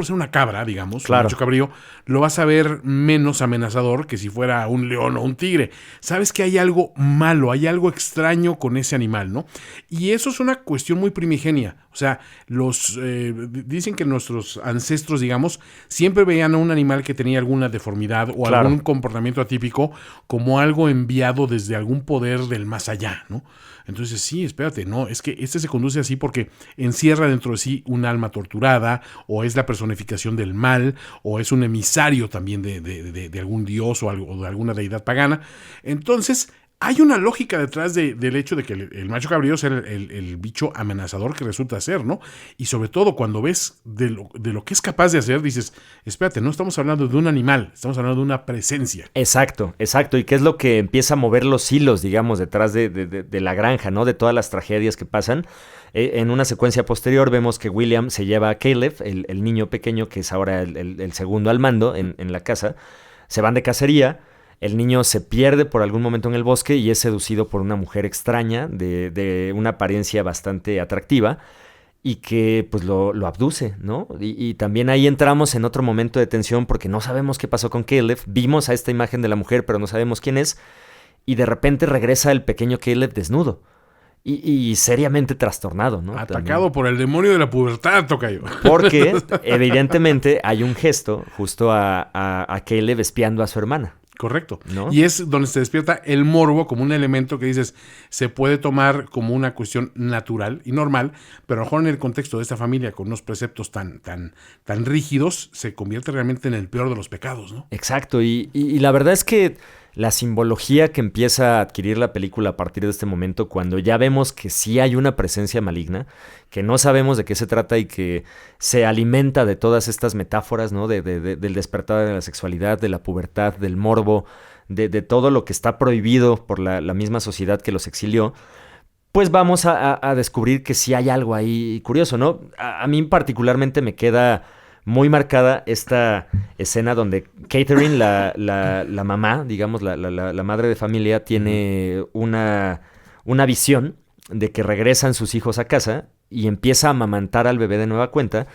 una cabra, digamos, claro, un macho cabrío, lo vas a ver menos amenazador que si fuera un león o un tigre. Sabes que hay algo malo, hay algo extraño con ese animal, ¿no? Y eso es una cuestión muy primigenia. O sea, dicen que nuestros ancestros, digamos, siempre veían a un animal que tenía alguna deformidad o claro, algún comportamiento atípico como algo enviado desde algún poder del más allá, ¿no? Entonces, sí, espérate, no, es que este se conduce así porque encierra dentro de sí un alma torturada, o es la personificación del mal, o es un emisario también de algún dios o de alguna deidad pagana. Entonces, hay una lógica detrás del hecho de que el macho cabrío sea el bicho amenazador que resulta ser, ¿no? Y sobre todo cuando ves de lo que es capaz de hacer, dices, espérate, no estamos hablando de un animal, estamos hablando de una presencia. Exacto. Y qué es lo que empieza a mover los hilos, digamos, detrás de la granja, ¿no? De todas las tragedias que pasan. En una secuencia posterior vemos que William se lleva a Caleb, el niño pequeño, que es ahora el segundo al mando en la casa. Se van de cacería. El niño se pierde por algún momento en el bosque y es seducido por una mujer extraña de una apariencia bastante atractiva y que pues lo abduce, ¿no? Y también ahí entramos en otro momento de tensión porque no sabemos qué pasó con Caleb. Vimos a esta imagen de la mujer, pero no sabemos quién es. Y de repente regresa el pequeño Caleb desnudo y seriamente trastornado, ¿no? Atacado también por el demonio de la pubertad, tocayo. Porque evidentemente hay un gesto justo a Caleb espiando a su hermana. Correcto. ¿No? Y es donde se despierta el morbo como un elemento que dices, se puede tomar como una cuestión natural y normal, pero a lo mejor en el contexto de esta familia con unos preceptos tan rígidos, se convierte realmente en el peor de los pecados, ¿no? Exacto. Y la verdad es que la simbología que empieza a adquirir la película a partir de este momento, cuando ya vemos que sí hay una presencia maligna, que no sabemos de qué se trata y que se alimenta de todas estas metáforas, ¿no? Del despertar de la sexualidad, de la pubertad, del morbo, de todo lo que está prohibido por la misma sociedad que los exilió, pues vamos a descubrir que sí hay algo ahí curioso, ¿no? A mí particularmente me queda muy marcada esta escena donde Catherine, la mamá, digamos, la madre de familia, tiene una visión de que regresan sus hijos a casa y empieza a amamantar al bebé de nueva cuenta.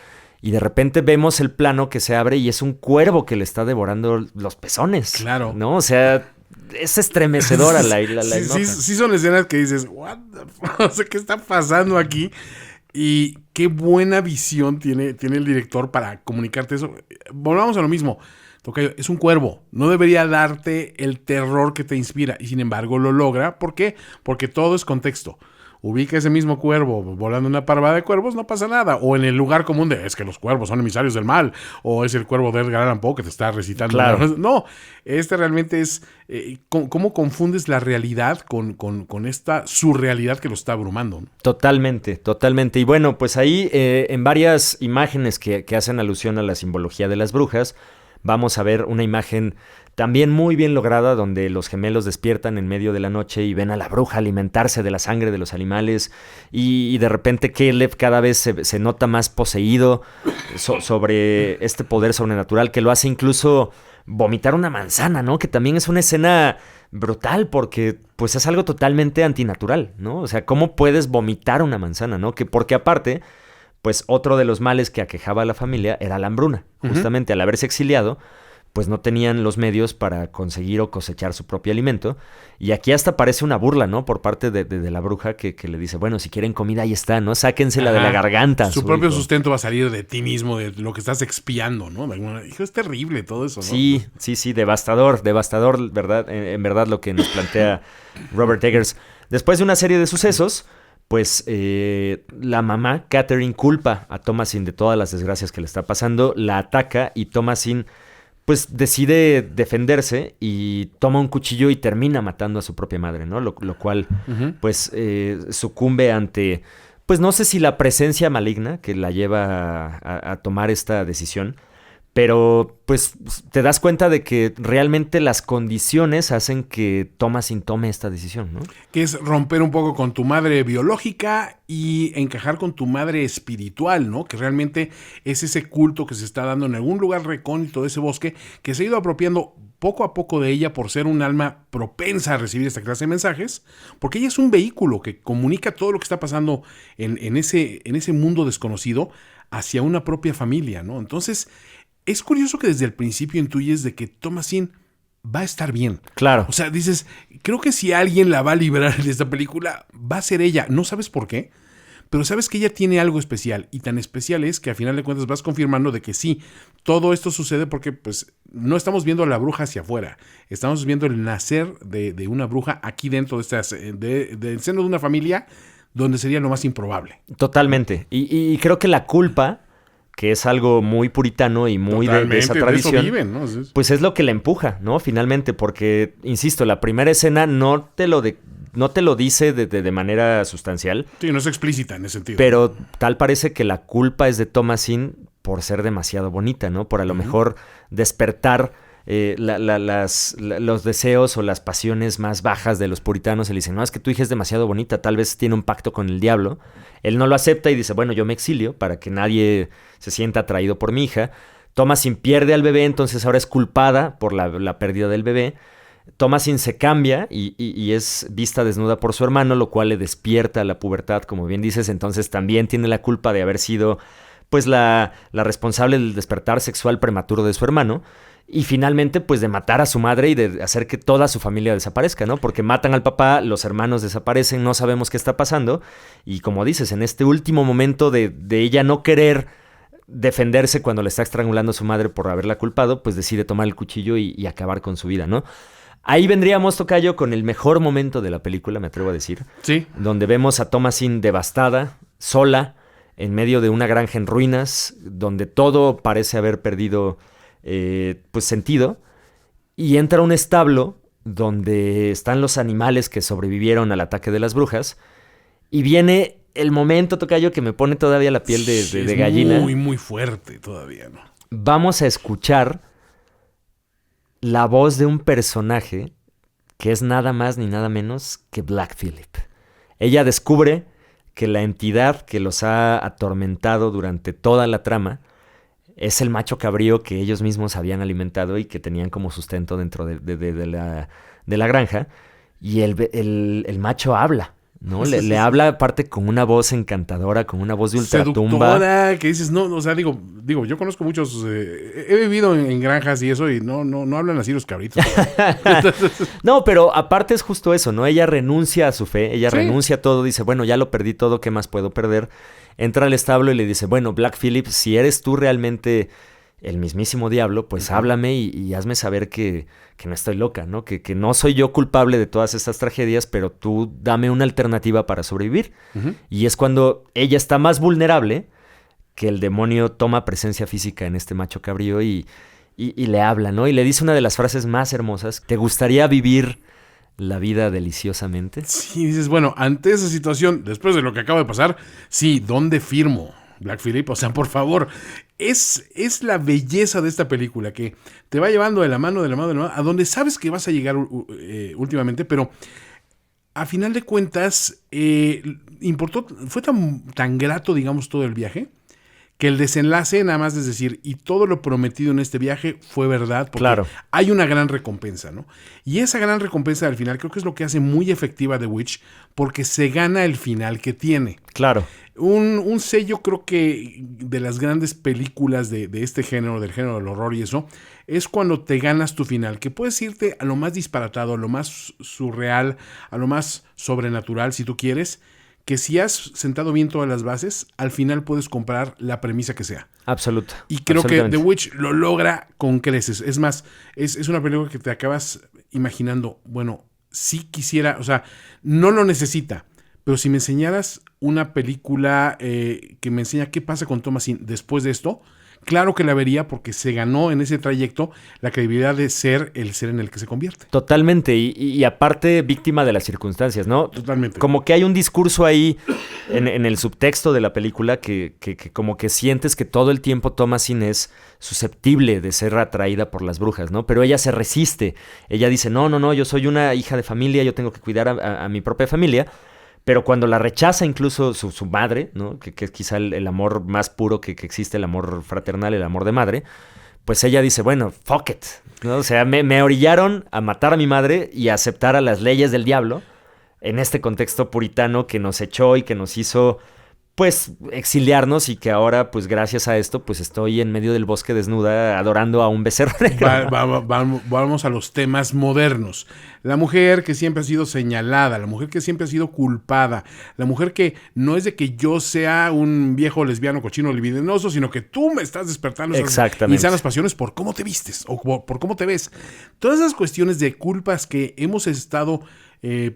Y de repente vemos el plano que se abre y es un cuervo que le está devorando los pezones. Claro. ¿No? O sea, es estremecedora la sí, son escenas que dices, what the fuck? O sea, ¿qué está pasando aquí? Y qué buena visión tiene el director para comunicarte eso. Volvamos a lo mismo. Tocayo, es un cuervo. No debería darte el terror que te inspira. Y sin embargo lo logra. ¿Por qué? Porque todo es contexto. Ubica ese mismo cuervo volando una parvada de cuervos, no pasa nada. O en el lugar común de, es que los cuervos son emisarios del mal. O es el cuervo de Edgar Allan Poe que te está recitando. Claro. No, realmente es cómo confundes la realidad con esta surrealidad que lo está abrumando, ¿no? Totalmente. Y bueno, pues ahí en varias imágenes que hacen alusión a la simbología de las brujas, vamos a ver una imagen también muy bien lograda donde los gemelos despiertan en medio de la noche y ven a la bruja alimentarse de la sangre de los animales y de repente Caleb cada vez se nota más poseído sobre este poder sobrenatural que lo hace incluso vomitar una manzana, ¿no? Que también es una escena brutal porque pues es algo totalmente antinatural, ¿no? O sea, ¿cómo puedes vomitar una manzana, ¿no? Porque aparte, pues otro de los males que aquejaba a la familia era la hambruna. Justamente al haberse exiliado, pues no tenían los medios para conseguir o cosechar su propio alimento. Y aquí hasta parece una burla, ¿no? Por parte de la bruja que le dice, bueno, si quieren comida, ahí está, ¿no? Sáquensela de la garganta. Su propio sustento va a salir de ti mismo, de lo que estás expiando, ¿no? Hijo, es terrible todo eso, ¿no? Sí, devastador, ¿verdad? En verdad lo que nos plantea Robert Eggers. Después de una serie de sucesos, pues la mamá, Catherine, culpa a Thomasin de todas las desgracias que le está pasando, la ataca y Thomasin pues decide defenderse y toma un cuchillo y termina matando a su propia madre, ¿no? Lo cual, pues, sucumbe ante, pues no sé si la presencia maligna que la lleva a tomar esta decisión, Pero pues te das cuenta de que realmente las condiciones hacen que Thomasin tome esta decisión, ¿no? Que es romper un poco con tu madre biológica y encajar con tu madre espiritual, ¿no? Que realmente es ese culto que se está dando en algún lugar recóndito de ese bosque, que se ha ido apropiando poco a poco de ella por ser un alma propensa a recibir esta clase de mensajes, porque ella es un vehículo que comunica todo lo que está pasando en ese mundo desconocido hacia una propia familia, ¿no? Entonces, es curioso que desde el principio intuyes de que Thomasin va a estar bien. Claro. O sea, dices, creo que si alguien la va a librar de esta película, va a ser ella. No sabes por qué, pero sabes que ella tiene algo especial. Y tan especial es que a final de cuentas vas confirmando de que sí, todo esto sucede porque pues no estamos viendo a la bruja hacia afuera. Estamos viendo el nacer de una bruja aquí dentro del seno de una familia donde sería lo más improbable. Totalmente. Y creo que la culpa, que es algo muy puritano y muy de esa tradición, de eso viven, ¿no? Pues es lo que la empuja, ¿no? Finalmente, porque, insisto, la primera escena no te lo dice de manera sustancial. Sí, no es explícita en ese sentido. Pero tal parece que la culpa es de Thomasin por ser demasiado bonita, ¿no? Por a lo mejor despertar los deseos o las pasiones más bajas de los puritanos. Él dice, no, es que tu hija es demasiado bonita, tal vez tiene un pacto con el diablo. Él no lo acepta y dice, bueno, yo me exilio para que nadie se sienta atraído por mi hija. Thomasin pierde al bebé, entonces ahora es culpada por la pérdida del bebé. Thomasin se cambia y es vista desnuda por su hermano, lo cual le despierta la pubertad, como bien dices. Entonces también tiene la culpa de haber sido pues la responsable del despertar sexual prematuro de su hermano. Y finalmente, pues de matar a su madre y de hacer que toda su familia desaparezca, ¿no? Porque matan al papá, los hermanos desaparecen, no sabemos qué está pasando. Y como dices, en este último momento de ella no querer defenderse cuando le está estrangulando a su madre por haberla culpado, pues decide tomar el cuchillo y acabar con su vida, ¿no? Ahí vendríamos, tocayo, con el mejor momento de la película, me atrevo a decir. Sí. Donde vemos a Thomasin devastada, sola, en medio de una granja en ruinas, donde todo parece haber perdido pues sentido, y entra a un establo donde están los animales que sobrevivieron al ataque de las brujas, y viene el momento, tocayo, que me pone todavía la piel de gallina. Muy, muy fuerte todavía, ¿no? Vamos a escuchar la voz de un personaje que es nada más ni nada menos que Black Phillip. Ella descubre que la entidad que los ha atormentado durante toda la trama es el macho cabrío que ellos mismos habían alimentado y que tenían como sustento dentro de la granja. Y el macho habla, ¿no? Le habla aparte con una voz encantadora, con una voz de ultratumba. Seductora, que dices, no, o sea, digo, yo conozco muchos, he vivido en granjas y eso, y no hablan así los cabritos. No, pero aparte es justo eso, ¿no? Ella renuncia a su fe, ella renuncia a todo, dice, bueno, ya lo perdí todo, ¿qué más puedo perder? Entra al establo y le dice, bueno, Black Phillip, si eres tú realmente el mismísimo diablo, pues háblame y hazme saber que no estoy loca, ¿no? Que no soy yo culpable de todas estas tragedias, pero tú dame una alternativa para sobrevivir. Y es cuando ella está más vulnerable que el demonio toma presencia física en este macho cabrío y le habla, ¿no? Y le dice una de las frases más hermosas, ¿te gustaría vivir la vida deliciosamente? Sí, dices, bueno, ante esa situación, después de lo que acaba de pasar, sí, ¿dónde firmo, Black Phillip? O sea, por favor, es la belleza de esta película que te va llevando de la mano, a donde sabes que vas a llegar últimamente, pero a final de cuentas, fue tan grato, digamos, todo el viaje, que el desenlace nada más es decir, y todo lo prometido en este viaje fue verdad, porque claro, hay una gran recompensa, ¿no? Y esa gran recompensa al final creo que es lo que hace muy efectiva The Witch, porque se gana el final que tiene. Claro. Un sello, creo que de las grandes películas de este género, del género del horror y eso, es cuando te ganas tu final, que puedes irte a lo más disparatado, a lo más surreal, a lo más sobrenatural, si tú quieres, que si has sentado bien todas las bases, al final puedes comprar la premisa que sea. Absoluto. Y creo que The Witch lo logra con creces. Es más, es una película que te acabas imaginando, bueno, si quisiera, o sea, no lo necesita, pero si me enseñaras una película que me enseña qué pasa con Thomasin después de esto, claro que la vería porque se ganó en ese trayecto la credibilidad de ser el ser en el que se convierte. Totalmente, y aparte víctima de las circunstancias, ¿no? Totalmente. Como que hay un discurso ahí en el subtexto de la película que como que sientes que todo el tiempo Thomasin es susceptible de ser atraída por las brujas, ¿no? Pero ella se resiste. Ella dice, no, yo soy una hija de familia, yo tengo que cuidar a mi propia familia. Pero cuando la rechaza incluso su madre, ¿no? Que es quizá el amor más puro que existe, el amor fraternal, el amor de madre, pues ella dice, bueno, fuck it, ¿no? O sea, me orillaron a matar a mi madre y a aceptar a las leyes del diablo en este contexto puritano que nos echó y que nos hizo, pues, exiliarnos, y que ahora, pues, gracias a esto, pues, estoy en medio del bosque desnuda adorando a un becerro negro. Vamos a los temas modernos. La mujer que siempre ha sido señalada, la mujer que siempre ha sido culpada, la mujer que no es de que yo sea un viejo lesbiano, cochino, libidinoso, sino que tú me estás despertando esas insanas pasiones por cómo te vistes o por cómo te ves. Todas esas cuestiones de culpas que hemos estado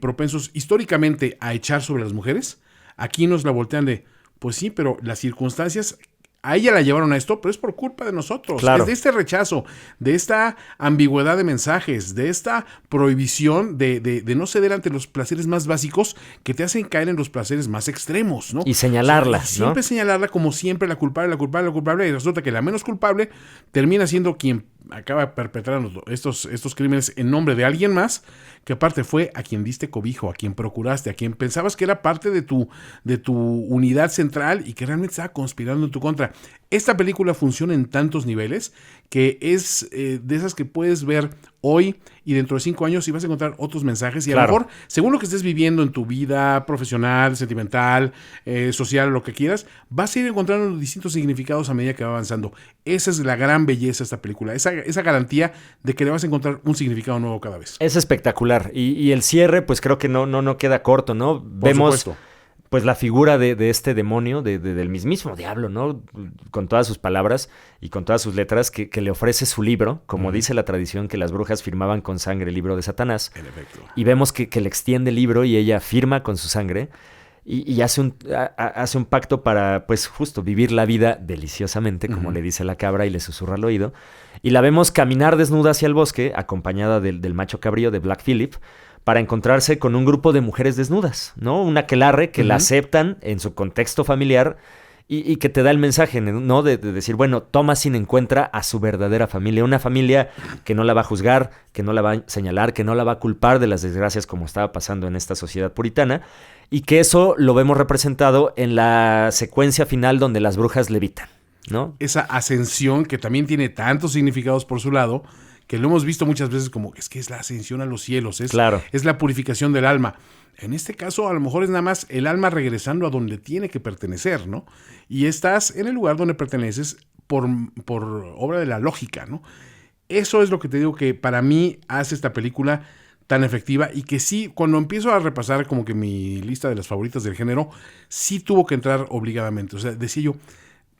propensos históricamente a echar sobre las mujeres, aquí nos la voltean de, pues sí, pero las circunstancias a ella la llevaron a esto, pero es por culpa de nosotros. Claro. Es de este rechazo, de esta ambigüedad de mensajes, de esta prohibición de no ceder ante los placeres más básicos que te hacen caer en los placeres más extremos, ¿no? Y señalarla, o sea, siempre ¿no? señalarla como siempre la culpable, y resulta que la menos culpable termina siendo quien acaba perpetrando estos crímenes en nombre de alguien más, que aparte fue a quien diste cobijo, a quien procuraste, a quien pensabas que era parte de tu unidad central y que realmente estaba conspirando en tu contra. Esta película funciona en tantos niveles que es de esas que puedes ver hoy y dentro de 5 años y vas a encontrar otros mensajes y a lo mejor, según lo que estés viviendo en tu vida profesional, sentimental, social, lo que quieras, vas a ir encontrando distintos significados a medida que va avanzando. Esa es la gran belleza de esta película, esa garantía de que le vas a encontrar un significado nuevo cada vez. Es espectacular. Y el cierre, pues creo que no queda corto, ¿no? Vemos, supuesto, pues, la figura de este demonio, del mismísimo diablo, ¿no? Con todas sus palabras y con todas sus letras, que le ofrece su libro, como dice la tradición, que las brujas firmaban con sangre el libro de Satanás. en efecto. Y vemos que le extiende el libro y ella firma con su sangre y hace un pacto para, pues, justo vivir la vida deliciosamente, como le dice la cabra y le susurra al oído. Y la vemos caminar desnuda hacia el bosque, acompañada del macho cabrío de Black Phillip, para encontrarse con un grupo de mujeres desnudas, ¿no? Un aquelarre que la aceptan en su contexto familiar y que te da el mensaje, ¿no? De decir, bueno, Thomasin encuentra a su verdadera familia, una familia que no la va a juzgar, que no la va a señalar, que no la va a culpar de las desgracias como estaba pasando en esta sociedad puritana, y que eso lo vemos representado en la secuencia final donde las brujas levitan, ¿no? Esa ascensión que también tiene tantos significados por su lado, que lo hemos visto muchas veces como es que es la ascensión a los cielos, es la purificación del alma. En este caso, a lo mejor es nada más el alma regresando a donde tiene que pertenecer, ¿no? Y estás en el lugar donde perteneces por obra de la lógica, ¿no? Eso es lo que te digo que para mí hace esta película tan efectiva y que sí, cuando empiezo a repasar como que mi lista de las favoritas del género, sí tuvo que entrar obligadamente. O sea, decía yo,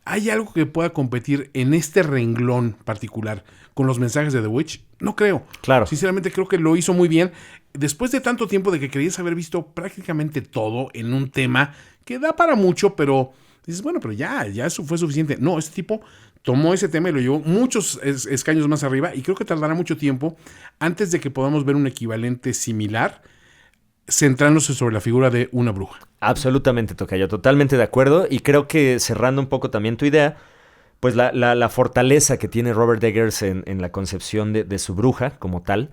¿hay algo que pueda competir en este renglón particular con los mensajes de The Witch? No creo. Claro. Sinceramente creo que lo hizo muy bien. Después de tanto tiempo de que creías haber visto prácticamente todo en un tema que da para mucho, pero dices, bueno, pero ya eso fue suficiente. No, este tipo tomó ese tema y lo llevó muchos escaños más arriba y creo que tardará mucho tiempo antes de que podamos ver un equivalente similar centrándose sobre la figura de una bruja. Absolutamente, tocayo, totalmente de acuerdo. Y creo que cerrando un poco también tu idea, pues la fortaleza que tiene Robert Eggers en la concepción de su bruja como tal,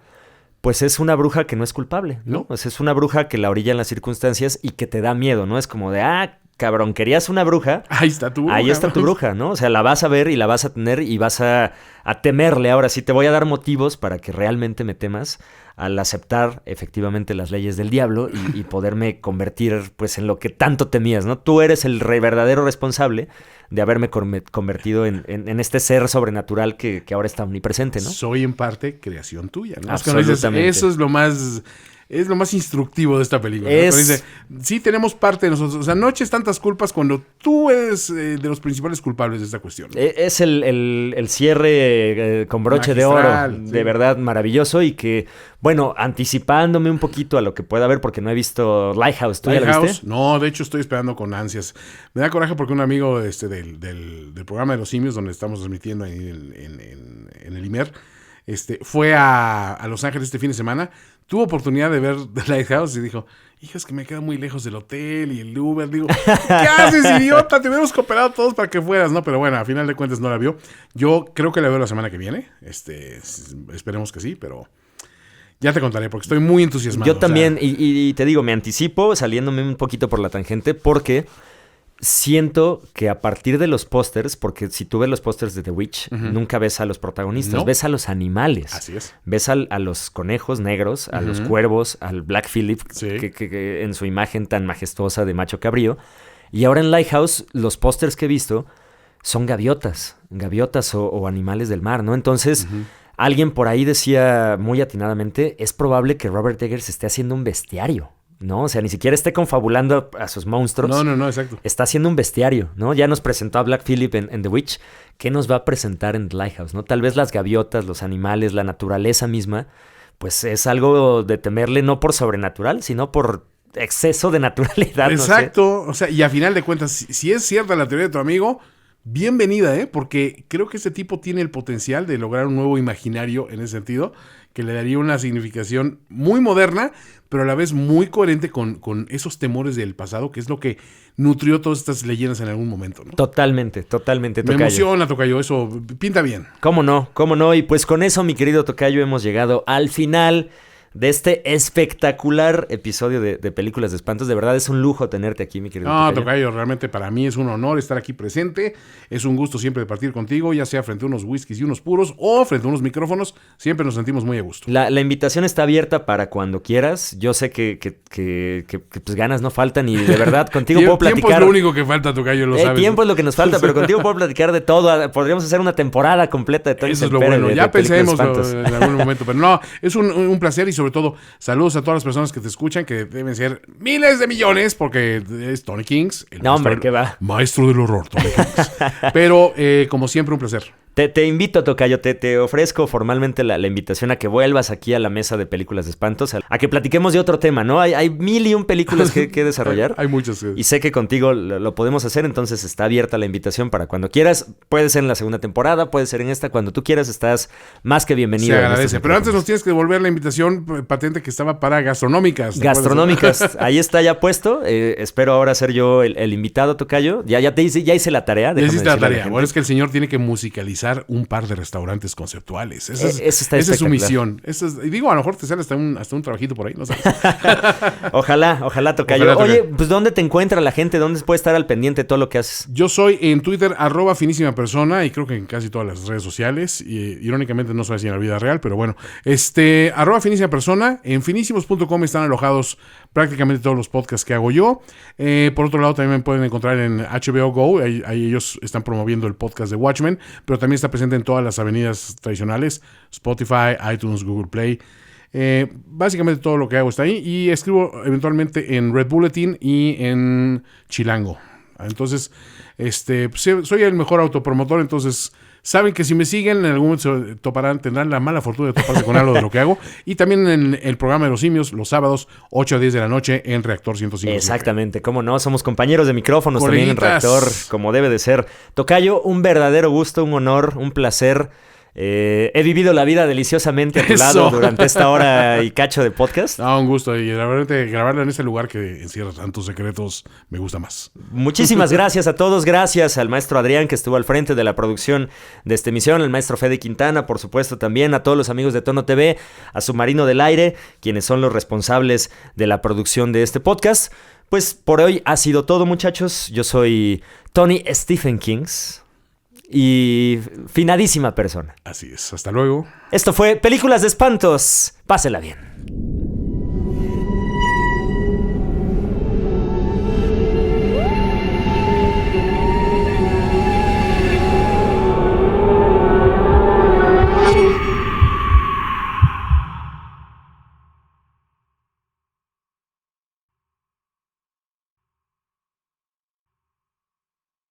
pues es una bruja que no es culpable, ¿no? Pues es una bruja que la orilla en las circunstancias y que te da miedo, ¿no? Es como de, cabrón, querías una bruja. Ahí está tu bruja. Ahí está tu bruja, ¿no? O sea, la vas a ver y la vas a tener y vas a temerle. Ahora sí, te voy a dar motivos para que realmente me temas al aceptar efectivamente las leyes del diablo y poderme convertir, pues, en lo que tanto temías, ¿no? Tú eres el verdadero responsable de haberme convertido en este ser sobrenatural que ahora está omnipresente, ¿no? Soy en parte creación tuya, ¿no? Absolutamente. Eso es lo más es lo más instructivo de esta película. ¿No? Dice, sí tenemos parte de nosotros. O sea, no eches tantas culpas cuando tú eres de los principales culpables de esta cuestión. Es el cierre con broche magistral, de oro, sí. de verdad maravilloso y que, bueno, anticipándome un poquito a lo que pueda haber porque no he visto Lighthouse. ¿Tú ya la viste? No, de hecho estoy esperando con ansias. Me da coraje porque un amigo del programa de los simios, donde estamos transmitiendo ahí en el IMER, fue a Los Ángeles este fin de semana, tuvo oportunidad de ver The Lighthouse y dijo, hijo, es que me queda muy lejos del hotel y el Uber. Digo, ¿qué haces, idiota? Te hubiéramos cooperado todos para que fueras, ¿no? Pero bueno, a final de cuentas no la vio. Yo creo que la veo la semana que viene. Esperemos que sí, pero ya te contaré porque estoy muy entusiasmado. Yo también, y te digo, me anticipo saliéndome un poquito por la tangente porque siento que a partir de los pósters, porque si tú ves los pósters de The Witch, nunca ves a los protagonistas, No. ves a los animales. Así es. Ves a los conejos negros, a los cuervos, al Black Phillip, Sí. que en su imagen tan majestuosa de macho cabrío. Y ahora en Lighthouse, los pósters que he visto son gaviotas o animales del mar, ¿no? Entonces, alguien por ahí decía muy atinadamente, es probable que Robert Eggers esté haciendo un bestiario, ¿no? O sea, ni siquiera esté confabulando a sus monstruos. No, exacto. Está haciendo un bestiario, ¿no? Ya nos presentó a Black Phillip en The Witch. ¿Qué nos va a presentar en The Lighthouse, no? Tal vez las gaviotas, los animales, la naturaleza misma, pues es algo de temerle no por sobrenatural, sino por exceso de naturalidad. Exacto. O sea, y a final de cuentas, si es cierta la teoría de tu amigo, bienvenida, porque creo que este tipo tiene el potencial de lograr un nuevo imaginario en ese sentido, que le daría una significación muy moderna, pero a la vez muy coherente con esos temores del pasado, que es lo que nutrió todas estas leyendas en algún momento, ¿no? Totalmente, Me Tocayo. emociona, Tocayo, eso pinta bien. ¿Cómo no? Y pues con eso, mi querido Tocayo, hemos llegado al final de este espectacular episodio de Películas de Espantos. De verdad es un lujo tenerte aquí, mi querido No, Tocayo, realmente para mí es un honor estar aquí presente. Es un gusto siempre de partir contigo, ya sea frente a unos whiskies y unos puros o frente a unos micrófonos. Siempre nos sentimos muy a gusto. La invitación está abierta para cuando quieras. Yo sé que pues ganas no faltan y de verdad contigo puedo platicar. Tiempo es lo único que falta, Tocayo, lo sabes. Tiempo es lo que nos falta, pero contigo puedo platicar de todo. Podríamos hacer una temporada completa de Tony Eso es lo Sempere bueno. de Ya Películas de pensemos Espantos. en algún momento. Pero no, es un placer y sobre todo saludos a todas las personas que te escuchan, que deben ser miles de millones, porque es Tony Kings. No, hombre, ¿qué va? Maestro del horror, Tony Kings. Pero, como siempre, un placer. Te invito, Tocayo, te ofrezco formalmente la invitación a que vuelvas aquí a la mesa de Películas de Espantos, a que platiquemos de otro tema, ¿no? Hay 1001 películas que desarrollar. Hay muchas. Y sé que contigo lo podemos hacer, entonces está abierta la invitación para cuando quieras. Puede ser en la segunda temporada, puede ser en esta, cuando tú quieras, estás más que bienvenido. Se agradece. Pero antes nos tienes que devolver la invitación patente que estaba para gastronómicas. Gastronómicas, ahí está ya puesto. Espero ahora ser yo el invitado, Tocayo. Ya hice la tarea. Ya hiciste la tarea. Bueno, es que el señor tiene que musicalizar un par de restaurantes conceptuales. Esa es su misión. Y digo, a lo mejor te sale hasta un trabajito por ahí, no sabes. Ojalá, Tocayo. Oye, pues ¿dónde te encuentra la gente? ¿Dónde puede estar al pendiente de todo lo que haces? Yo soy en Twitter @finísima persona y creo que en casi todas las redes sociales. Y, irónicamente no soy así en la vida real, pero bueno. @finísima persona. En finísimos.com están alojados prácticamente todos los podcasts que hago yo. Por otro lado, también me pueden encontrar en HBO Go. Ahí ellos están promoviendo el podcast de Watchmen, pero también está presente en todas las avenidas tradicionales: Spotify, iTunes, Google Play. Básicamente todo lo que hago está ahí. Y escribo eventualmente en Red Bulletin y en Chilango. Entonces, soy el mejor autopromotor. Entonces, saben que si me siguen, en algún momento tendrán la mala fortuna de toparse con algo de lo que hago. Y también en el programa de los simios, los sábados, 8 a 10 de la noche, en Reactor 105. Exactamente, cómo no, somos compañeros de micrófonos Coleguitas. También en Reactor, como debe de ser. Tocayo, un verdadero gusto, un honor, un placer. He vivido la vida deliciosamente a tu lado durante esta hora y cacho de podcast. No, un gusto. Y la verdad, grabarlo en este lugar que encierra tantos secretos me gusta más. Muchísimas gracias a todos. Gracias al maestro Adrián, que estuvo al frente de la producción de esta emisión, al maestro Fede Quintana, por supuesto también, a todos los amigos de Tono TV, a Submarino del Aire, quienes son los responsables de la producción de este podcast. Pues por hoy ha sido todo, muchachos. Yo soy Tony Stephen Kings. Y finadísima persona. Así es. Hasta luego. Esto fue Películas de Espantos. Pásela bien.